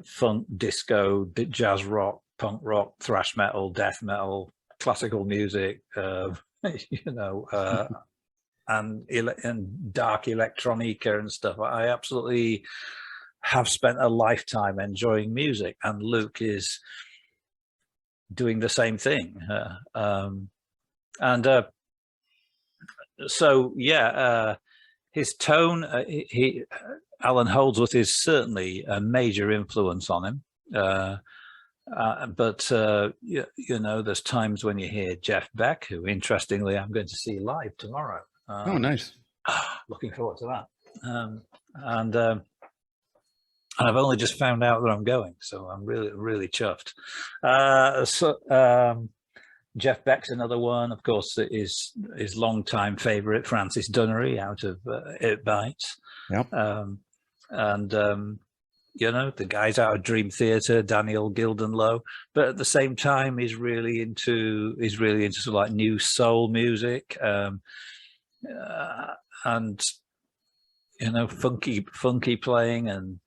funk, disco, jazz rock, punk rock, thrash metal, death metal, classical music, you know, and dark electronica and stuff. I absolutely have spent a lifetime enjoying music, and Luke is doing the same thing. So yeah, his tone, Alan Holdsworth is certainly a major influence on him. But you know, there's times when you hear Jeff Beck, who interestingly I'm going to see live tomorrow. Oh, nice. Looking forward to that. and I've only just found out that I'm going, so I'm really, really chuffed. Jeff Beck's another one, of course, his long-time favourite, Francis Dunnery, out of It Bites. Yep. And the guys out of Dream Theater, Daniel Gildenlow, but at the same time, he's really into sort of like new soul music, and funky playing, and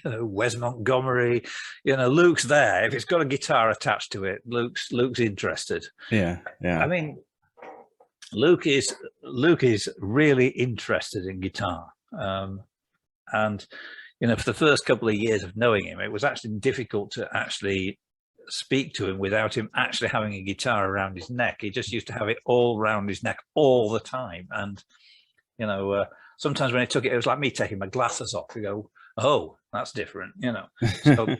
Wes Montgomery. Luke's there. If it's got a guitar attached to it, Luke's interested. Yeah. I mean, Luke is really interested in guitar, and for the first couple of years of knowing him, it was actually difficult to actually speak to him without him actually having a guitar around his neck. He just used to have it all around his neck all the time, and sometimes when he took it, it was like me taking my glasses off. You go, oh, that's different, So,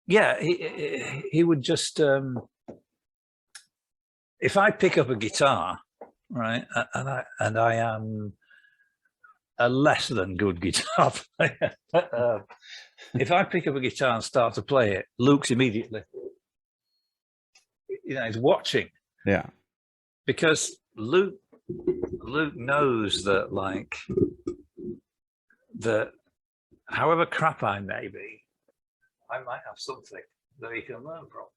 yeah, he would just. If I pick up a guitar, right, and I am a less than good guitar player, if I pick up a guitar and start to play it, Luke's immediately, he's watching. Yeah. Because Luke knows that, like, that however crap I may be, I might have something that he can learn from.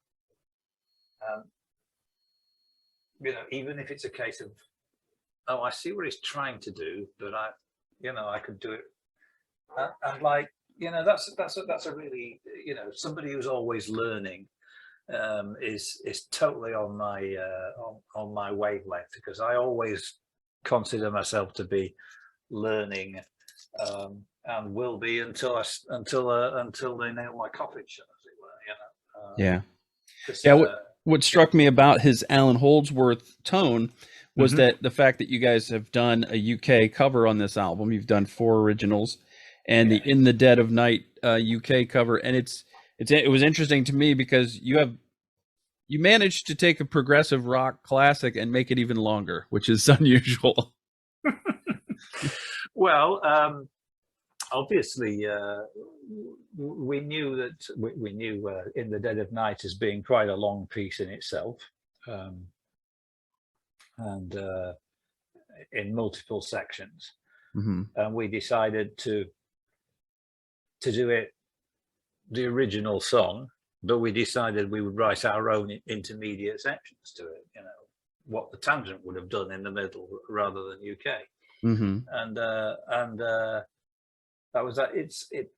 Even if it's a case of, oh, I see what he's trying to do, but I could do it. And like, that's a really, somebody who's always learning is totally on my wavelength, because I always consider myself to be learning, and will be until they nail my coffin shut, as it were. Yeah. What struck me about his Alan Holdsworth tone was that the fact that you guys have done a UK cover on this album. You've done 4 originals and the In the Dead of Night UK cover, and it was interesting to me because you managed to take a progressive rock classic and make it even longer, which is unusual. Well, obviously, we knew that we knew In the Dead of Night as being quite a long piece in itself, and in multiple sections, and we decided to do it the original song, but we decided we would write our own intermediate sections to it. What the Tangent would have done in the middle rather than UK, and that was that. It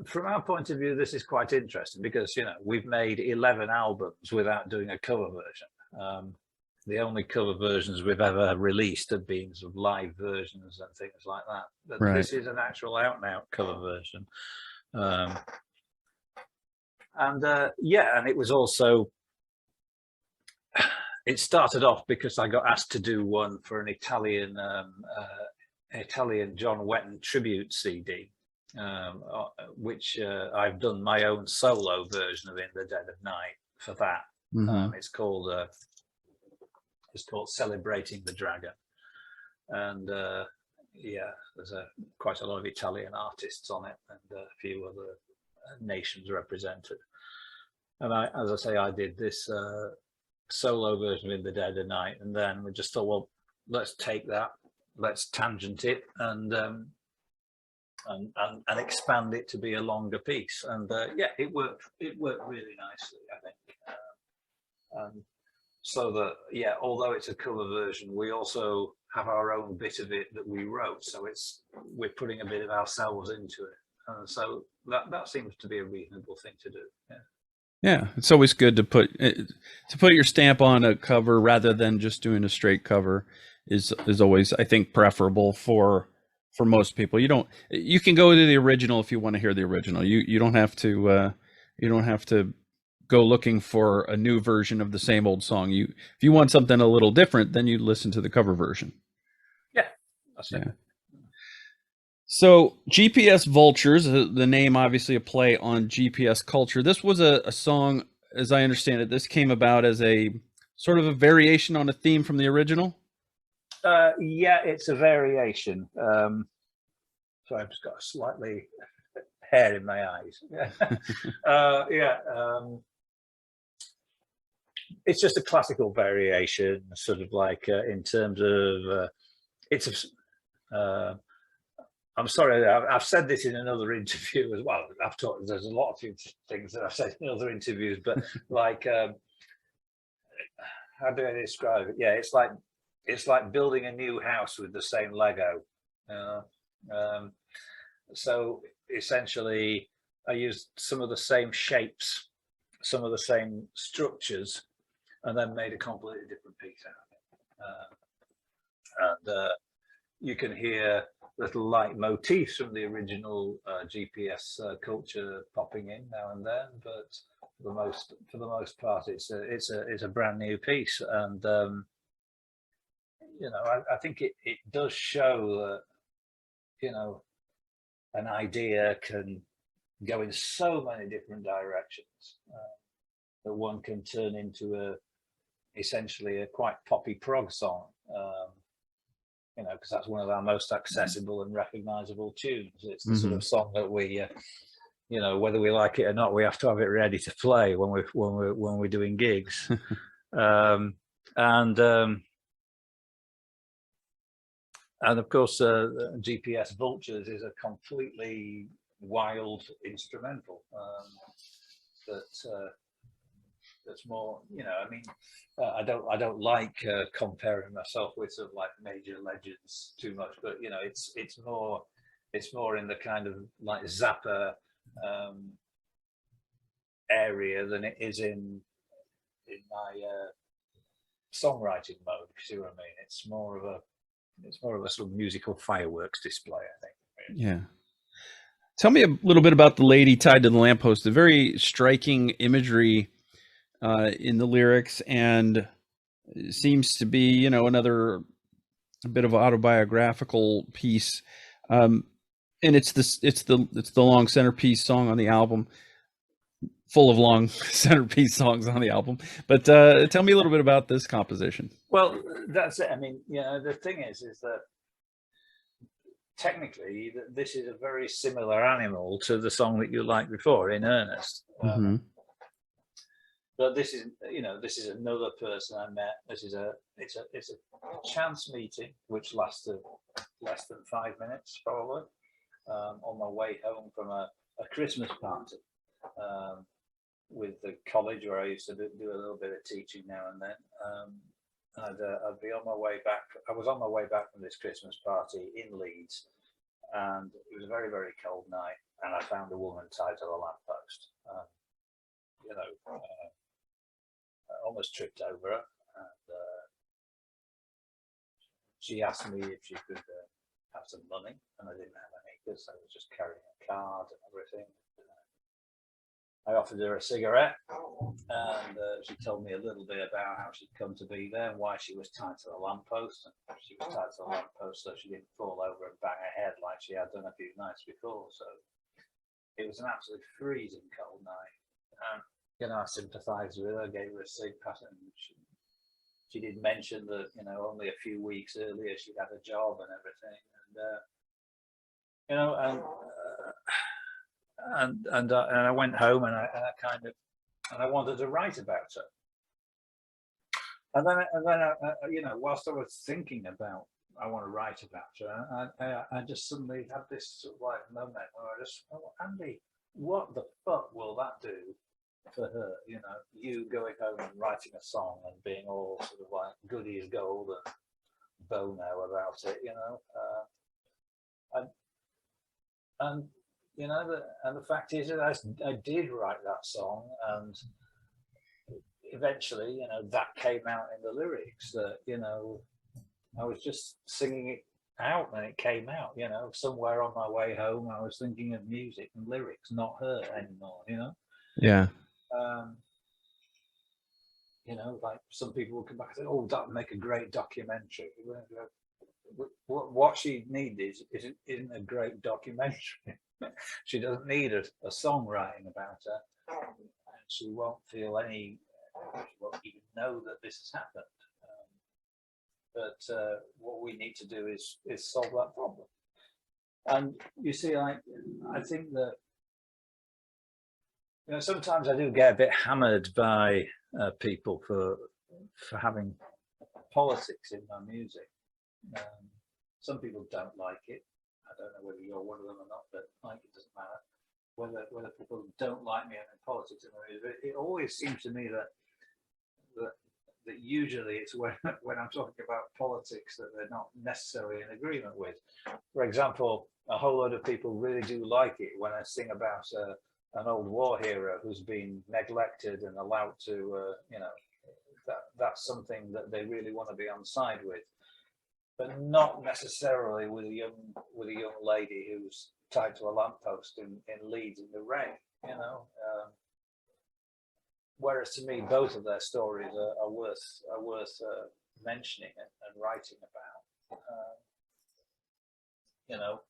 from our point of view, this is quite interesting because we've made 11 albums without doing a cover version. The only cover versions we've ever released have been sort of live versions and things like that. But this is an actual out-and-out cover version. And it was also, it started off because I got asked to do one for an Italian John Wetton tribute CD, which I've done my own solo version of In the Dead of Night for that. It's called Celebrating the Dragon, and there's quite a lot of Italian artists on it and a few other nations represented. And as I say, I did this solo version of In the Dead of Night, and then we just thought, well, let's take that, let's tangent it, and expand it to be a longer piece. And it worked really nicely, I think. So that, although it's a cover version, we also have our own bit of it that we wrote. So we're putting a bit of ourselves into it. So that seems to be a reasonable thing to do. Yeah, it's always good to put your stamp on a cover rather than just doing a straight cover is always, I think, preferable for most people. You can go to the original if you want to hear the original. You don't have to go looking for a new version of the same old song. If you want something a little different, then you listen to the cover version. Yeah, that's it. So GPS Vultures, the name obviously a play on GPS culture. This was a song, as I understand it, this came about as a Sort of a variation on a theme from the original? Yeah, it's a variation. So I've just got a slightly hair in my eyes. Yeah, it's just a classical variation, sort of like in terms of it's a. I'm sorry, I've said this in another interview as well. I've talked. There's a lot of things that I've said in other interviews, but like, how do I describe it? Yeah, it's like building a new house with the same Lego. Um, so essentially, I used some of the same shapes, some of the same structures, and then made a completely different piece out of it. And you can hear little light motifs from the original GPS culture popping in now and then, but for the most part, it's a brand new piece, and you know, I think it does show that, you know, an idea can go in so many different directions, that one can turn into essentially a quite poppy prog song. You know, because that's one of our most accessible and recognizable tunes. It's the sort of song that we, you know, whether we like it or not, we have to have it ready to play when we're doing gigs. And of course, GPS Vultures is a completely wild instrumental that's more, you know, I mean, I don't like comparing myself with sort of like major legends too much, but you know, it's more in the kind of like Zappa area than it is in my songwriting mode. You see what I mean? It's more of a sort of musical fireworks display, I think. Yeah. Tell me a little bit about the lady tied to the lamppost. A very striking imagery in the lyrics, and it seems to be, you know, another a bit of autobiographical piece. And it's the long centerpiece song on the album, full of long centerpiece songs on the album. But tell me a little bit about this composition. Well, that's it. I mean, you know, the thing is that technically this is a very similar animal to the song that you liked before, in Earnest. But this is, you know, this is another person I met. It's a chance meeting which lasted less than 5 minutes, probably, on my way home from a Christmas party with the college where I used to do a little bit of teaching now and then. I'd be on my way back. I was on my way back from this Christmas party in Leeds, and it was a very, very cold night, and I found a woman tied to the lamppost. You know, I almost tripped over her, and she asked me if she could have some money, and I didn't have any because I was just carrying a card and everything. I offered her a cigarette, and she told me a little bit about how she'd come to be there and why she was tied to the lamppost. And she was tied to the lamppost so she didn't fall over and bang her head like she had done a few nights before. So it was an absolutely freezing cold night. And, you know, I sympathised with her, gave her a cig pass, and she did mention that, you know, only a few weeks earlier she'd had a job and everything. And, you know, and I went home, and I wanted to write about her. And then you know, whilst I was thinking about I want to write about her, I just suddenly had this sort of like moment where I just, oh, Andy, what the fuck will that do for her? You know, you going home and writing a song and being all sort of like goody as gold and bono about it, you know, and you know, and the fact is that I did write that song, and eventually, you know, that came out in the lyrics. That, you know, I was just singing it out, and it came out. You know, somewhere on my way home, I was thinking of music and lyrics, not her anymore. You know. Yeah. You know, like some people will come back and say, "Oh, that would make a great documentary." What she needs isn't a great documentary. She doesn't need a song writing about her, and she won't feel any won't even know that this has happened. But what we need to do is solve that problem. And you see, I think that, you know, sometimes I do get a bit hammered by people for having politics in my music. Some people don't like it. I don't know whether you're one of them or not, but like, it doesn't matter. Whether people don't like me having politics in my music, it always seems to me that usually it's when I'm talking about politics that they're not necessarily in agreement with. For example, a whole load of people really do like it when I sing about an old war hero who's been neglected and allowed to, you know, that's something that they really want to be on side with, but not necessarily with a young lady who's tied to a lamppost in Leeds in the rain, you know. Whereas to me, both of their stories are worth mentioning and writing about. You know,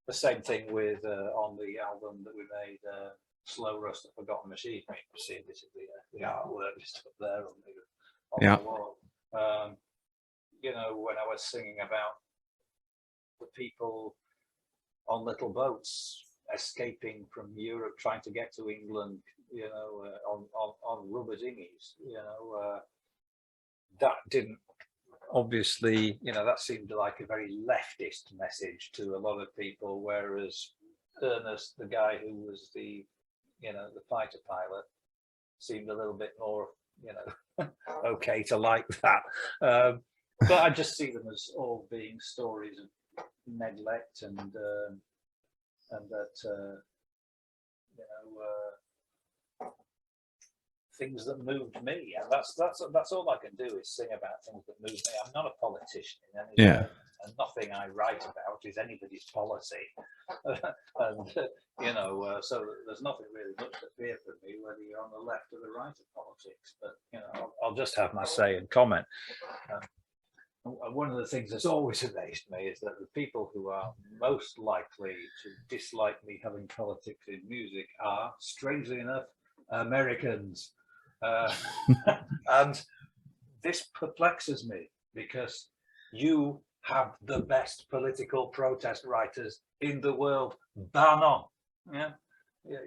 the same thing with on the album that we made, Slow Rust, A Forgotten Machine. I mean, you see this is the artwork just up there on the wall. You know, when I was singing about the people on little boats escaping from Europe, trying to get to England, you know, on rubber dinghies, you know, that didn't, obviously, you know, that seemed like a very leftist message to a lot of people, whereas Earnest, the guy who was the, you know, the fighter pilot, seemed a little bit more, you know, okay to like that. But I just see them as all being stories of neglect and that, you know, things that moved me, and that's all I can do is sing about things that move me. I'm not a politician in any way, and nothing I write about is anybody's policy. And you know, so there's nothing really much to fear from me, whether you're on the left or the right of politics. But you know, I'll just have my say and comment. One of the things that's always amazed me is that the people who are most likely to dislike me having politics in music are, strangely enough, Americans. And this perplexes me, because you have the best political protest writers in the world, bar none. Yeah,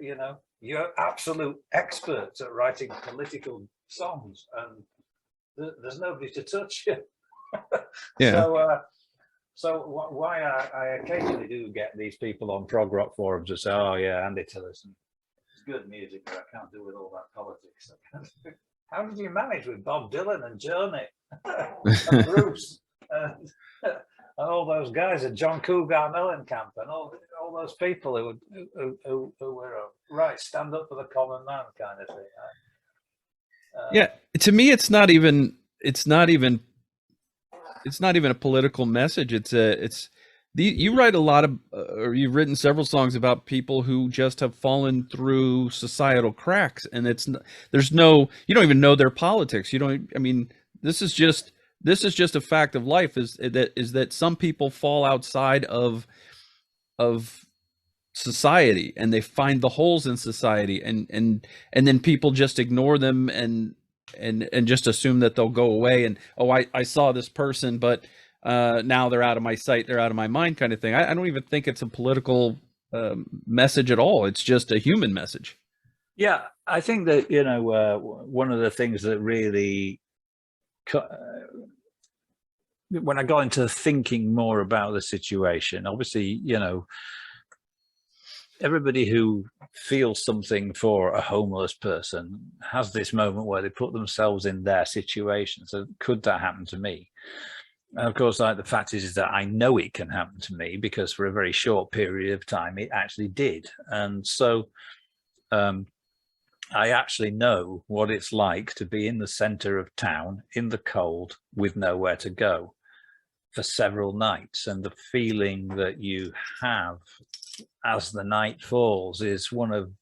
you know, you're absolute experts at writing political songs, and there's nobody to touch you. Yeah. So why I occasionally do get these people on prog rock forums to say, "Oh yeah, Andy Tillison, it's good music, but I can't do with all that politics." How did you manage with Bob Dylan and Journey and Bruce and all those guys at John Cougar Mellencamp and all those people who were right, stand up for the common man kind of thing? Yeah, to me, it's not even a political message. You write a lot of, or you've written several songs about people who just have fallen through societal cracks, and you don't even know their politics. You don't. I mean, this is just a fact of life. Is that some people fall outside of society, and they find the holes in society, and then people just ignore them and just assume that they'll go away. And I saw this person, but now they're out of my sight, they're out of my mind, kind of thing. I don't even think it's a political message at all. It's just a human message. Yeah, I think that, you know, one of the things that really, when I got into thinking more about the situation, obviously, you know, everybody who feels something for a homeless person has this moment where they put themselves in their situation. So could that happen to me? And of course, like, the fact is that I know it can happen to me, because for a very short period of time it actually did. And so I actually know what it's like to be in the center of town in the cold with nowhere to go for several nights, and the feeling that you have as the night falls is one of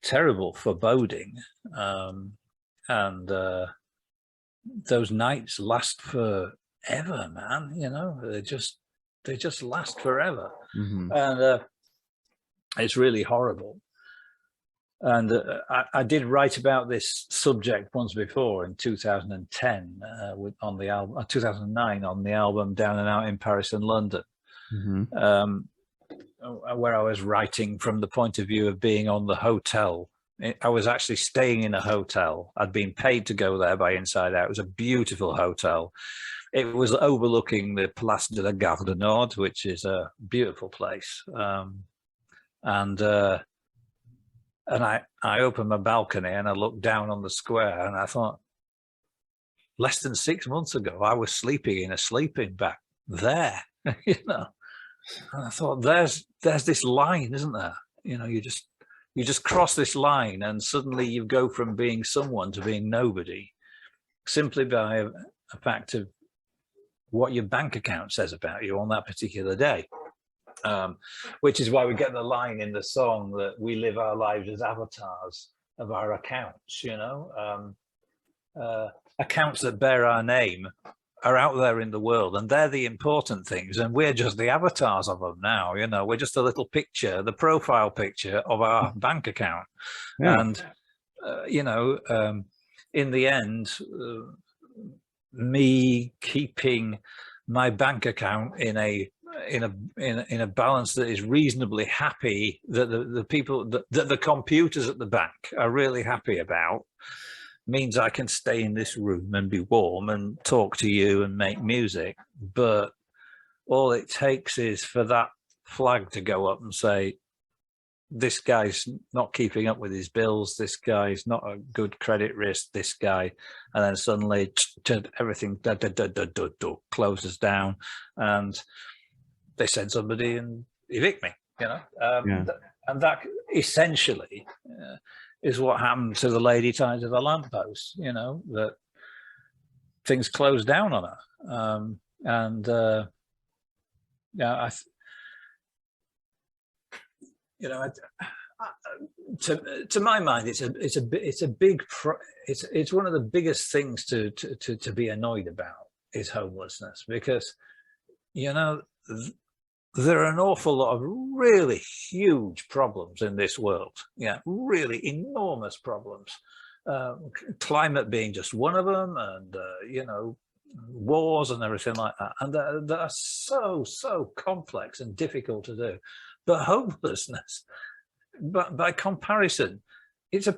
terrible foreboding, and those nights last forever, man. You know, they just last forever. Mm-hmm. And it's really horrible. And I did write about this subject once before in 2010 on the album, 2009 on the album Down and Out in Paris and London, where I was writing from the point of view of being on the hotel. I was actually staying in a hotel. I'd been paid to go there by Inside Out. It was a beautiful hotel. It was overlooking the Place de la Gare du Nord, which is a beautiful place. And I opened my balcony and I looked down on the square, and I thought, less than 6 months ago, I was sleeping in a sleeping bag there, you know. And I thought, there's this line, isn't there? You know, you just cross this line, and suddenly you go from being someone to being nobody, simply by a fact of what your bank account says about you on that particular day. Which is why we get the line in the song that we live our lives as avatars of our accounts, you know. Accounts that bear our name are out there in the world, and they're the important things, and we're just the avatars of them now, you know. We're just a little picture, the profile picture of our bank account. Yeah. And you know, in the end, me keeping my bank account in a balance that is reasonably happy, that the people that the computers at the bank are really happy about, means I can stay in this room and be warm and talk to you and make music. But all it takes is for that flag to go up and say, this guy's not keeping up with his bills, this guy's not a good credit risk, this guy, and then suddenly everything closes down, and they send somebody and evict me, you know. And that essentially is what happened to the lady tied to the lamppost, you know, that things closed down on her. Yeah, you know, to my mind, it's one of the biggest things to be annoyed about is homelessness, because, you know, there are an awful lot of really huge problems in this world. Yeah, really enormous problems. Climate being just one of them, and you know, wars and everything like that, and that are so complex and difficult to do. But homelessness, but by comparison, it's a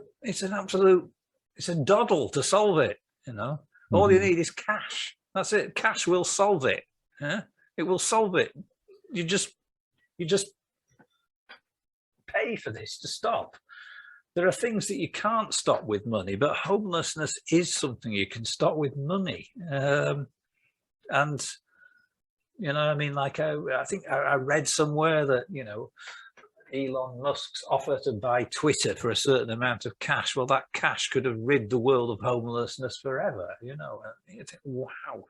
doddle to solve it. You know, all you need is cash. That's it. Cash will solve it. Yeah? It will solve it. You just pay for this to stop. There are things that you can't stop with money, but homelessness is something you can stop with money. And you know, I mean, like I think I read somewhere that, you know, Elon Musk's offer to buy Twitter for a certain amount of cash, well, that cash could have rid the world of homelessness forever. You know, you think, wow.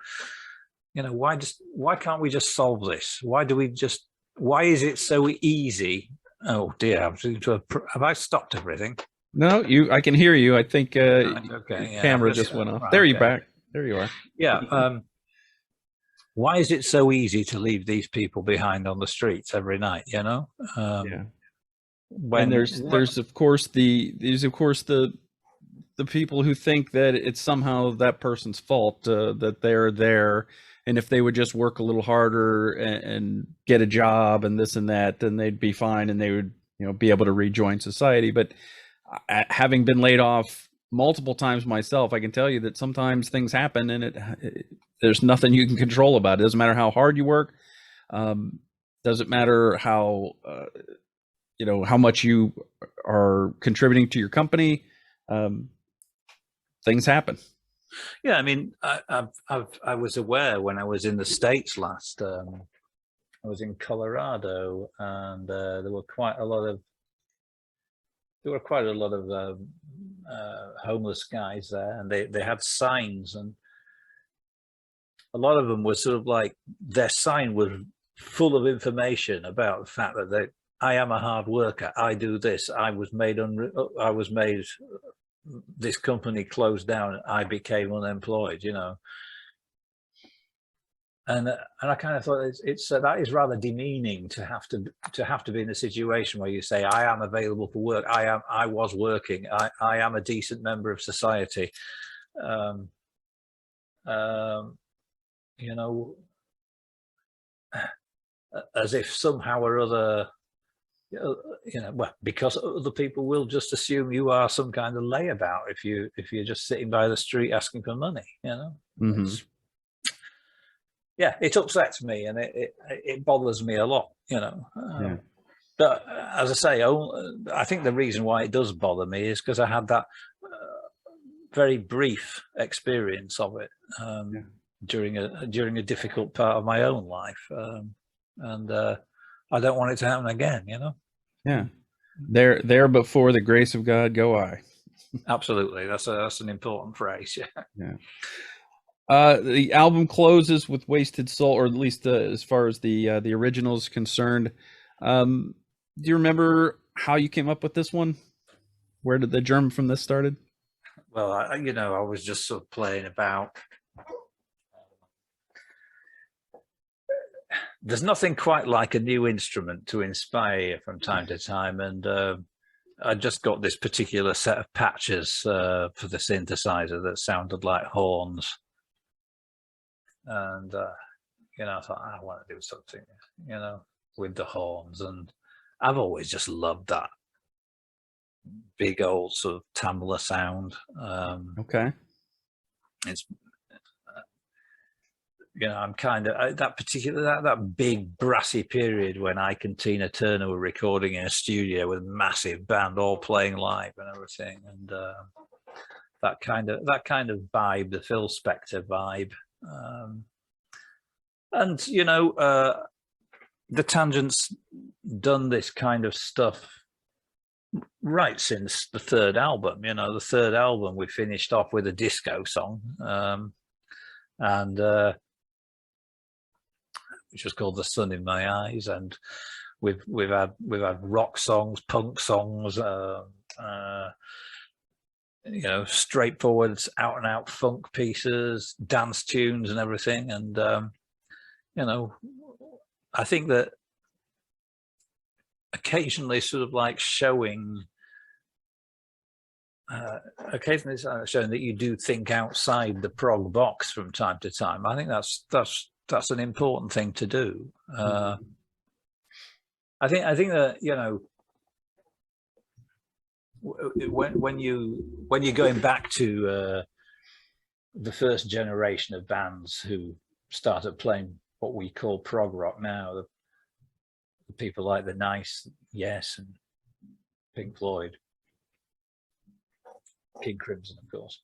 You know, why can't we just solve this? Why is it so easy? Oh dear, have I stopped everything? No, I can hear you. I think okay, yeah, camera just went off. There, okay. You're back. There you are. Yeah. Why is it so easy to leave these people behind on the streets every night? You know. Yeah. And there's of course the people who think that it's somehow that person's fault that they're there. And if they would just work a little harder and get a job and this and that, then they'd be fine and they would, you know, be able to rejoin society. But having been laid off multiple times myself, I can tell you that sometimes things happen and there's nothing you can control about it. It doesn't matter how hard you work. Doesn't matter how, you know, how much you are contributing to your company. Things happen. Yeah, I mean, I was aware when I was in the States last. I was in Colorado, and there were quite a lot of homeless guys there, and they had signs, and a lot of them were sort of like, their sign was full of information about the fact that I am a hard worker. I do this. I was made this company closed down, I became unemployed, you know. and I kind of thought it's that is rather demeaning to have to be in a situation where you say, I am available for work, I was working, I am a decent member of society, you know, as if somehow or other, you know, well, because other people will just assume you are some kind of layabout if you're just sitting by the street asking for money, you know. It's, yeah, it upsets me, and it bothers me a lot, you know. Yeah. But as I say, I think the reason why it does bother me is because I had that very brief experience of it during a difficult part of my own life, and I don't want it to happen again, you know. Yeah, there but for the grace of God go I. Absolutely, that's an important phrase. Yeah. Yeah. The album closes with "Wasted Soul," or at least as far as the original is concerned. Do you remember how you came up with this one? Where did the germ from this started? Well, I was just sort of playing about. There's nothing quite like a new instrument to inspire you from time to time, and I just got this particular set of patches for the synthesizer that sounded like horns, and I thought, I want to do something, with the horns, and I've always just loved that big old sort of Tamla sound. Okay. It's I'm kind of that particular that big brassy period when Ike and Tina Turner were recording in a studio with a massive band all playing live and everything, and that kind of vibe, the Phil Spector vibe, and the Tangent's done this kind of stuff right since the third album. The third album we finished off with a disco song, and which was called "The Sun in My Eyes," and we've had rock songs, punk songs, straightforward, out and out funk pieces, dance tunes, and everything. And I think that occasionally, sort of like showing that you do think outside the prog box from time to time. I think that's an important thing to do. I think that when you're going back to the first generation of bands who started playing what we call prog rock now, the people like the Nice, Yes, and Pink Floyd, King Crimson, of course.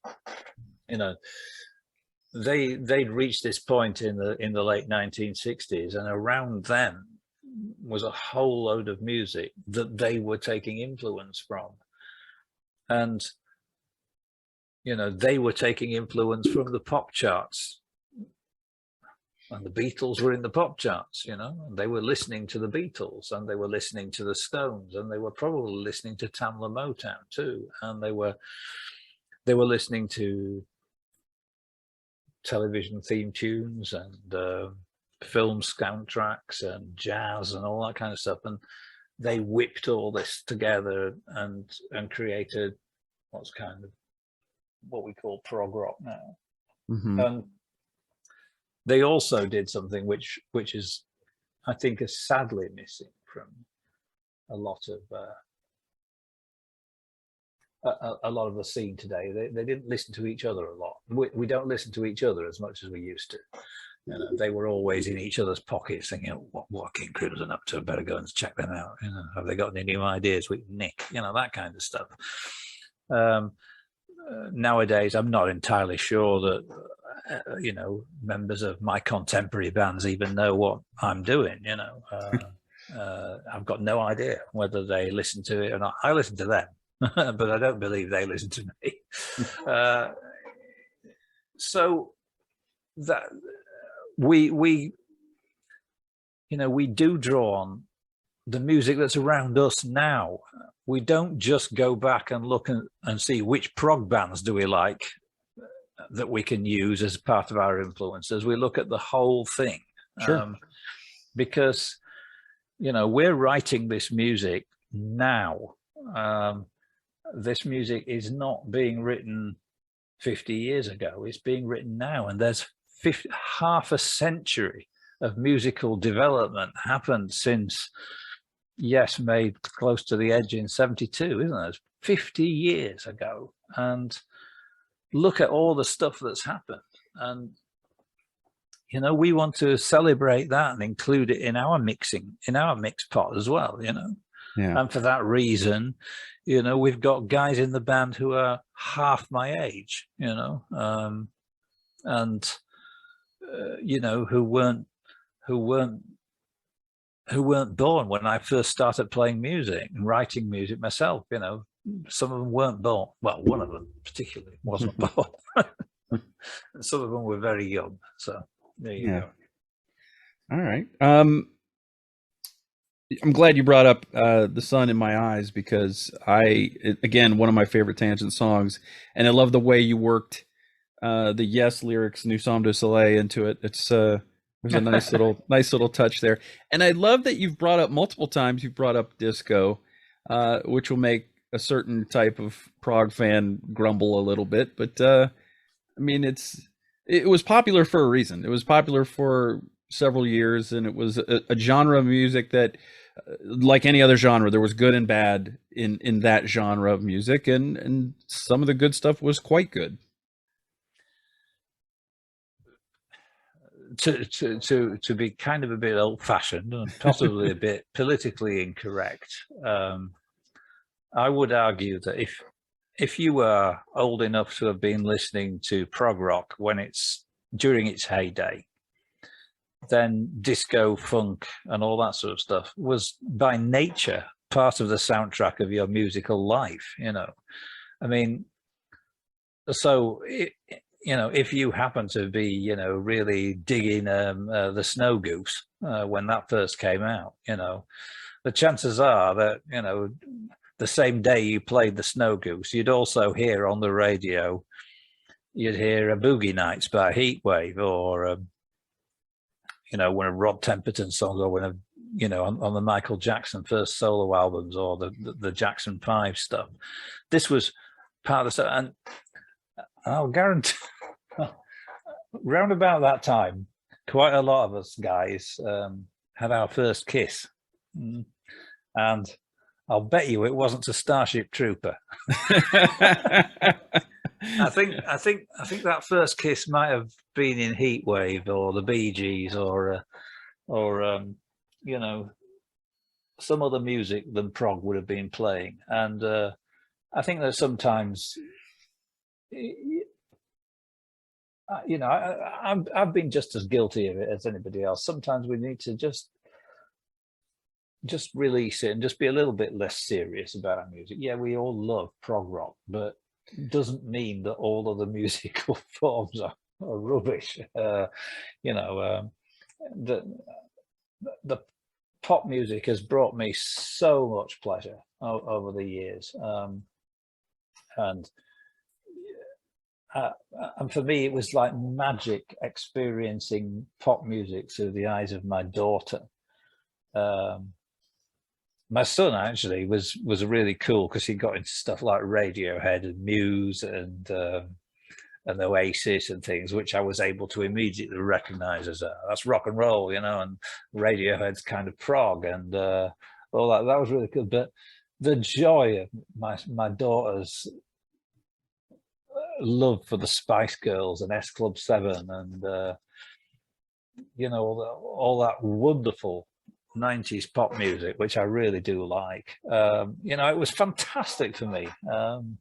They'd reached this point in the late 1960s, and around them was a whole load of music that they were taking influence from, and they were taking influence from the pop charts, and the Beatles were in the pop charts, and they were listening to the Beatles, and they were listening to the Stones, and they were probably listening to Tamla Motown too, and they were listening to television theme tunes and film soundtracks and jazz and all that kind of stuff, and they whipped all this together and created what's kind of what we call prog rock now. And they also did something which is, I think, is sadly missing from a lot of the scene today. They didn't listen to each other a lot. We don't listen to each other as much as we used to. They were always in each other's pockets thinking, what King Crimson up to? I better go and check them out. Have they got any new ideas with Nick? That kind of stuff. Nowadays, I'm not entirely sure that members of my contemporary bands even know what I'm doing. I've got no idea whether they listen to it or not. I listen to them. But I don't believe they listen to me. So that we do draw on the music that's around us now. We don't just go back and look and see which prog bands do we like that we can use as part of our influences. We look at the whole thing. Sure. Because, we're writing this music now. This music is not being written 50 years ago. It's being written now. And there's half a century of musical development happened since Yes made Close to the Edge in 72, isn't it? It's 50 years ago. And look at all the stuff that's happened. And we want to celebrate that and include it in our mix pot as well, Yeah. And for that reason, we've got guys in the band who are half my age, and who weren't born when I first started playing music and writing music myself. Some of them weren't born. Well, one of them particularly wasn't born. And some of them were very young. So there you go. All right. I'm glad you brought up "The Sun in My Eyes" because again, one of my favorite Tangent songs, and I love the way you worked the Yes lyrics, "Nous sommes du soleil" into it. There's a nice little touch there, and I love that you've brought up multiple times. You've brought up disco, which will make a certain type of prog fan grumble a little bit, but I mean, it was popular for a reason. It was popular for several years, and it was a genre of music that, like any other genre, there was good and bad in that genre of music, and some of the good stuff was quite good. To be kind of a bit old-fashioned and possibly a bit politically incorrect, I would argue that if you were old enough to have been listening to prog rock during its heyday, then disco, funk, and all that sort of stuff was by nature part of the soundtrack of your musical life. I mean, so if you happen to be, really digging the Snow Goose when that first came out, the chances are that, the same day you played the Snow Goose, you'd also hear on the radio, you'd hear a Boogie Nights by Heatwave, or one of Rod Temperton's songs, or on the Michael Jackson first solo albums, or the Jackson 5 stuff. This was part of the, and I'll guarantee round about that time, quite a lot of us guys had our first kiss, and I'll bet you it wasn't a Starship Trooper. I think that first kiss might have been in Heatwave or the Bee Gees or some other music than prog would have been playing. And I think that sometimes, I've been just as guilty of it as anybody else. Sometimes we need to just release it and just be a little bit less serious about our music. Yeah, we all love prog rock, but it doesn't mean that all of the musical forms are rubbish. The pop music has brought me so much pleasure over the years, and for me it was like magic experiencing pop music through the eyes of my daughter. My son actually was really cool because he got into stuff like Radiohead and Muse and Oasis and things, which I was able to immediately recognize as that's rock and roll, and Radiohead's kind of prog and all that. That was really cool. But the joy of my daughter's love for the Spice Girls and S Club 7 and all that wonderful 90s pop music, which I really do like. It was fantastic for me. And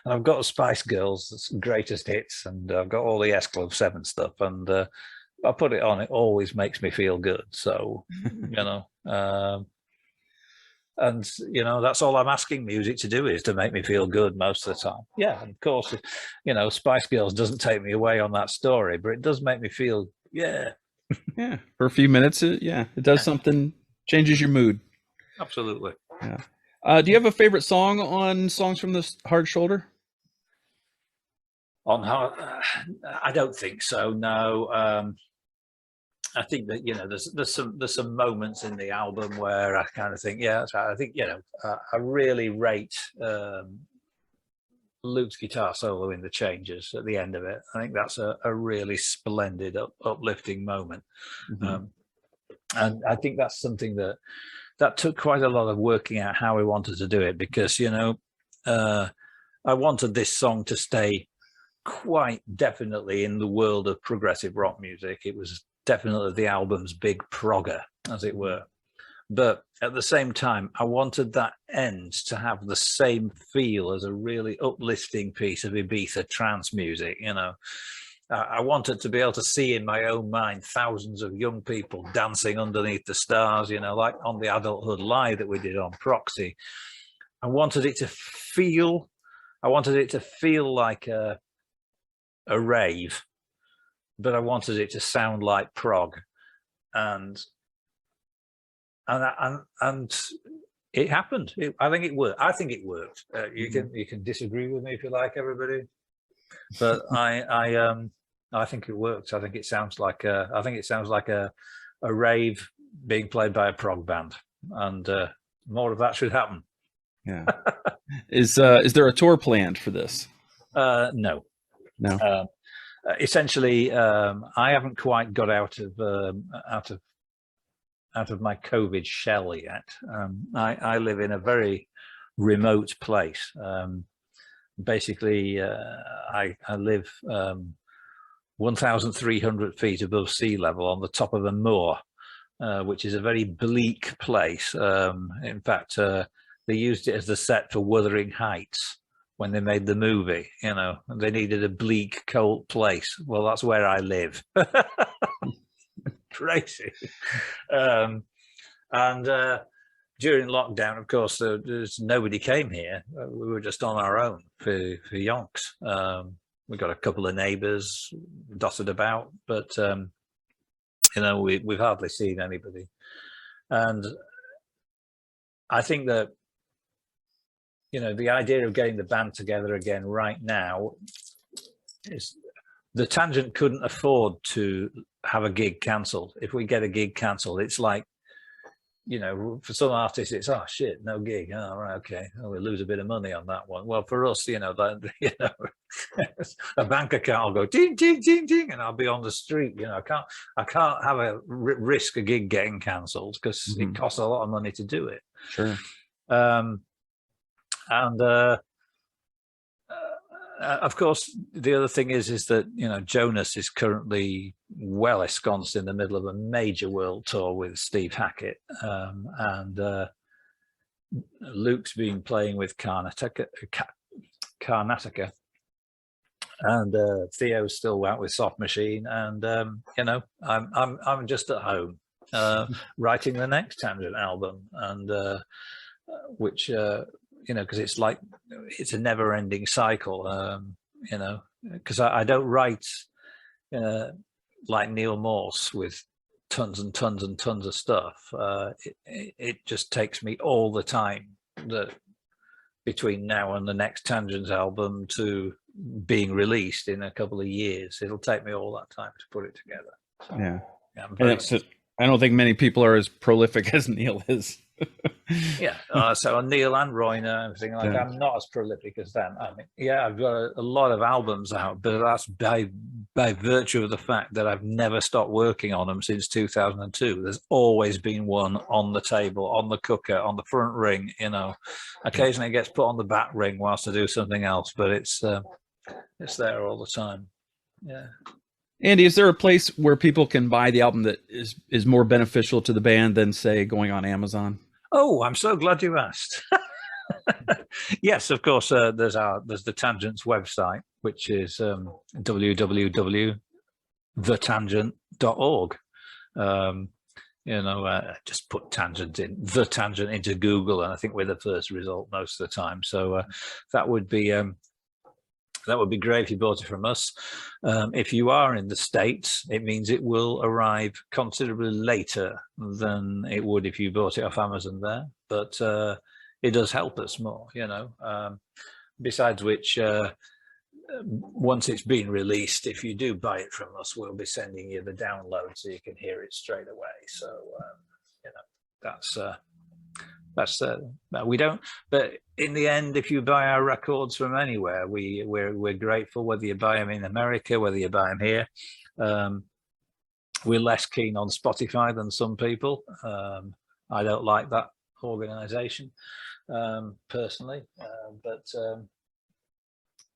I've got the Spice Girls' greatest hits, and I've got all the S Club 7 stuff, and I put it on, it always makes me feel good. So, and that's all I'm asking music to do, is to make me feel good most of the time. Yeah, and of course, Spice Girls doesn't take me away on that story, but it does make me feel yeah for a few minutes. It does something, changes your mood. Absolutely. Yeah. Do you have a favorite song on Songs from the Hard Shoulder? On how? I don't think so. No. I think that there's some moments in the album where I kind of think, yeah, that's right. I think I really rate Luke's guitar solo in the changes at the end of it. I think that's a really splendid, uplifting moment. Mm-hmm. And I think that's something that took quite a lot of working out how we wanted to do it, because I wanted this song to stay quite definitely in the world of progressive rock music. It was definitely the album's big progger, as it were. But at the same time, I wanted that end to have the same feel as a really uplifting piece of Ibiza trance music. I wanted to be able to see in my own mind thousands of young people dancing underneath the stars, like on the Adulthood Live that we did on Proxy. I wanted it to feel like a rave, but I wanted it to sound like prog, and it happened. I think it worked. You can disagree with me if you like, everybody, but I think it works. I think it sounds like a rave being played by a prog band, and more of that should happen. Yeah. Is there a tour planned for this? No. Essentially, I haven't quite got out of my COVID shell yet. I live in a very remote place. Basically, I live 1,300 feet above sea level on the top of a moor, which is a very bleak place. In fact, they used it as the set for Wuthering Heights when they made the movie. They needed a bleak, cold place. Well, that's where I live. Crazy. And during lockdown, of course, there's nobody came here. We were just on our own for yonks. We got a couple of neighbours dotted about, but we've hardly seen anybody. And I think that the idea of getting the band together again right now is the Tangent couldn't afford to have a gig cancelled. If we get a gig cancelled, it's like, for some artists, it's, oh shit, no gig. Oh, right, okay. Oh, we lose a bit of money on that one. Well, for us, a bank account will go ding, ding, ding, ding, and I'll be on the street. I can't have a risk a gig getting cancelled, because it costs a lot of money to do it. Sure. Of course, the other thing is that Jonas is currently well ensconced in the middle of a major world tour with Steve Hackett, and Luke's been playing with Karnataka, and Theo's still out with Soft Machine, and I'm just at home writing the next Tangent album, and which because it's a never-ending cycle, because I don't write like Neil Morse with tons and tons and tons of stuff. It just takes me all the time between now and the next Tangents album to being released in a couple of years. It'll take me all that time to put it together. So, yeah, I don't think many people are as prolific as Neil is. Yeah, so Neil and Royner and everything like that. I'm not as prolific as them. I mean, I've got a lot of albums out, but that's by virtue of the fact that I've never stopped working on them since 2002. There's always been one on the table, on the cooker, on the front ring. Occasionally it gets put on the back ring whilst I do something else, but it's there all the time. Yeah. Andy, is there a place where people can buy the album that is more beneficial to the band than, say, going on Amazon? Oh, I'm so glad you asked. Yes, of course. There's the Tangents website, which is www.thetangent.org. Just put Tangent in the Tangent into Google, and I think we're the first result most of the time. So that would be great if you bought it from us. If you are in the States, it means it will arrive considerably later than it would if you bought it off Amazon there. But it does help us more, you know. Besides which, once it's been released, if you do buy it from us, we'll be sending you the download so you can hear it straight away. So, you know, that's we don't. But in the end, if you buy our records from anywhere, we're grateful. Whether you buy them in America, whether you buy them here, we're less keen on Spotify than some people. I don't like that organization personally, but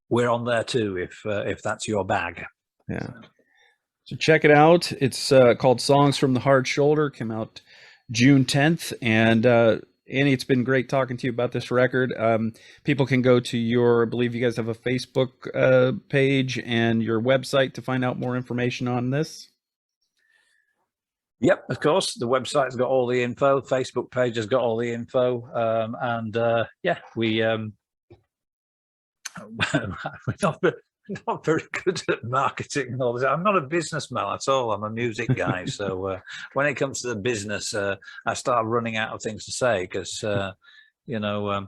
we're on there too if that's your bag. Yeah. So check it out. It's called Songs from the Hard Shoulder. Came out June 10th. And Annie, it's been great talking to you about this record. People can go to your, I believe you guys have a Facebook page and your website to find out more information on this. Yep, of course. The website's got all the info. Facebook page has got all the info. Yeah, we're not very good at marketing and all this. I'm not a businessman at all. I'm a music guy. So when it comes to the business, I start running out of things to say because, you know,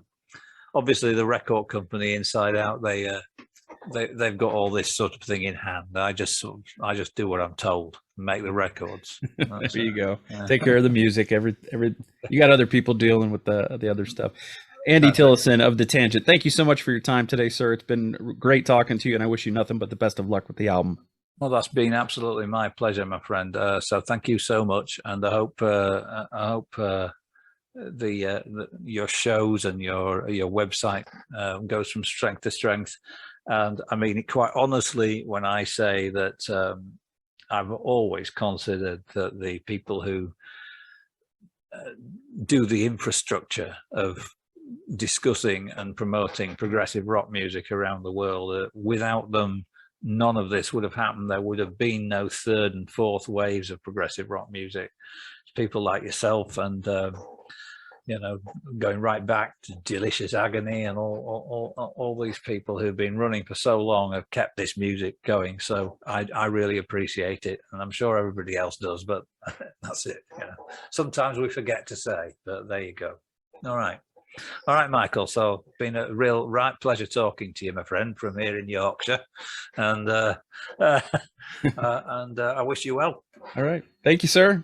obviously the record company Inside Out, they've got all this sort of thing in hand. I just do what I'm told, make the records. There you go. Take care of the music. You got other people dealing with the other stuff. Andy Tillison of The Tangent, thank you so much for your time today, sir. It's been great talking to you, and I wish you nothing but the best of luck with the album. Well, that's been absolutely my pleasure, my friend. So thank you so much, and I hope your shows and your website goes from strength to strength. And I mean it quite honestly when I say that I've always considered that the people who do the infrastructure of discussing and promoting progressive rock music around the world, without them, none of this would have happened. There would have been no third and fourth waves of progressive rock music. It's people like yourself and you know, going right back to Delicious Agony and all these people who've been running for so long have kept this music going. So I really appreciate it, and I'm sure everybody else does, but that's it. You know, sometimes we forget to say, but there you go. All right, Michael. So it's been a real right pleasure talking to you, my friend, from here in Yorkshire, and I wish you well. All right, thank you, sir.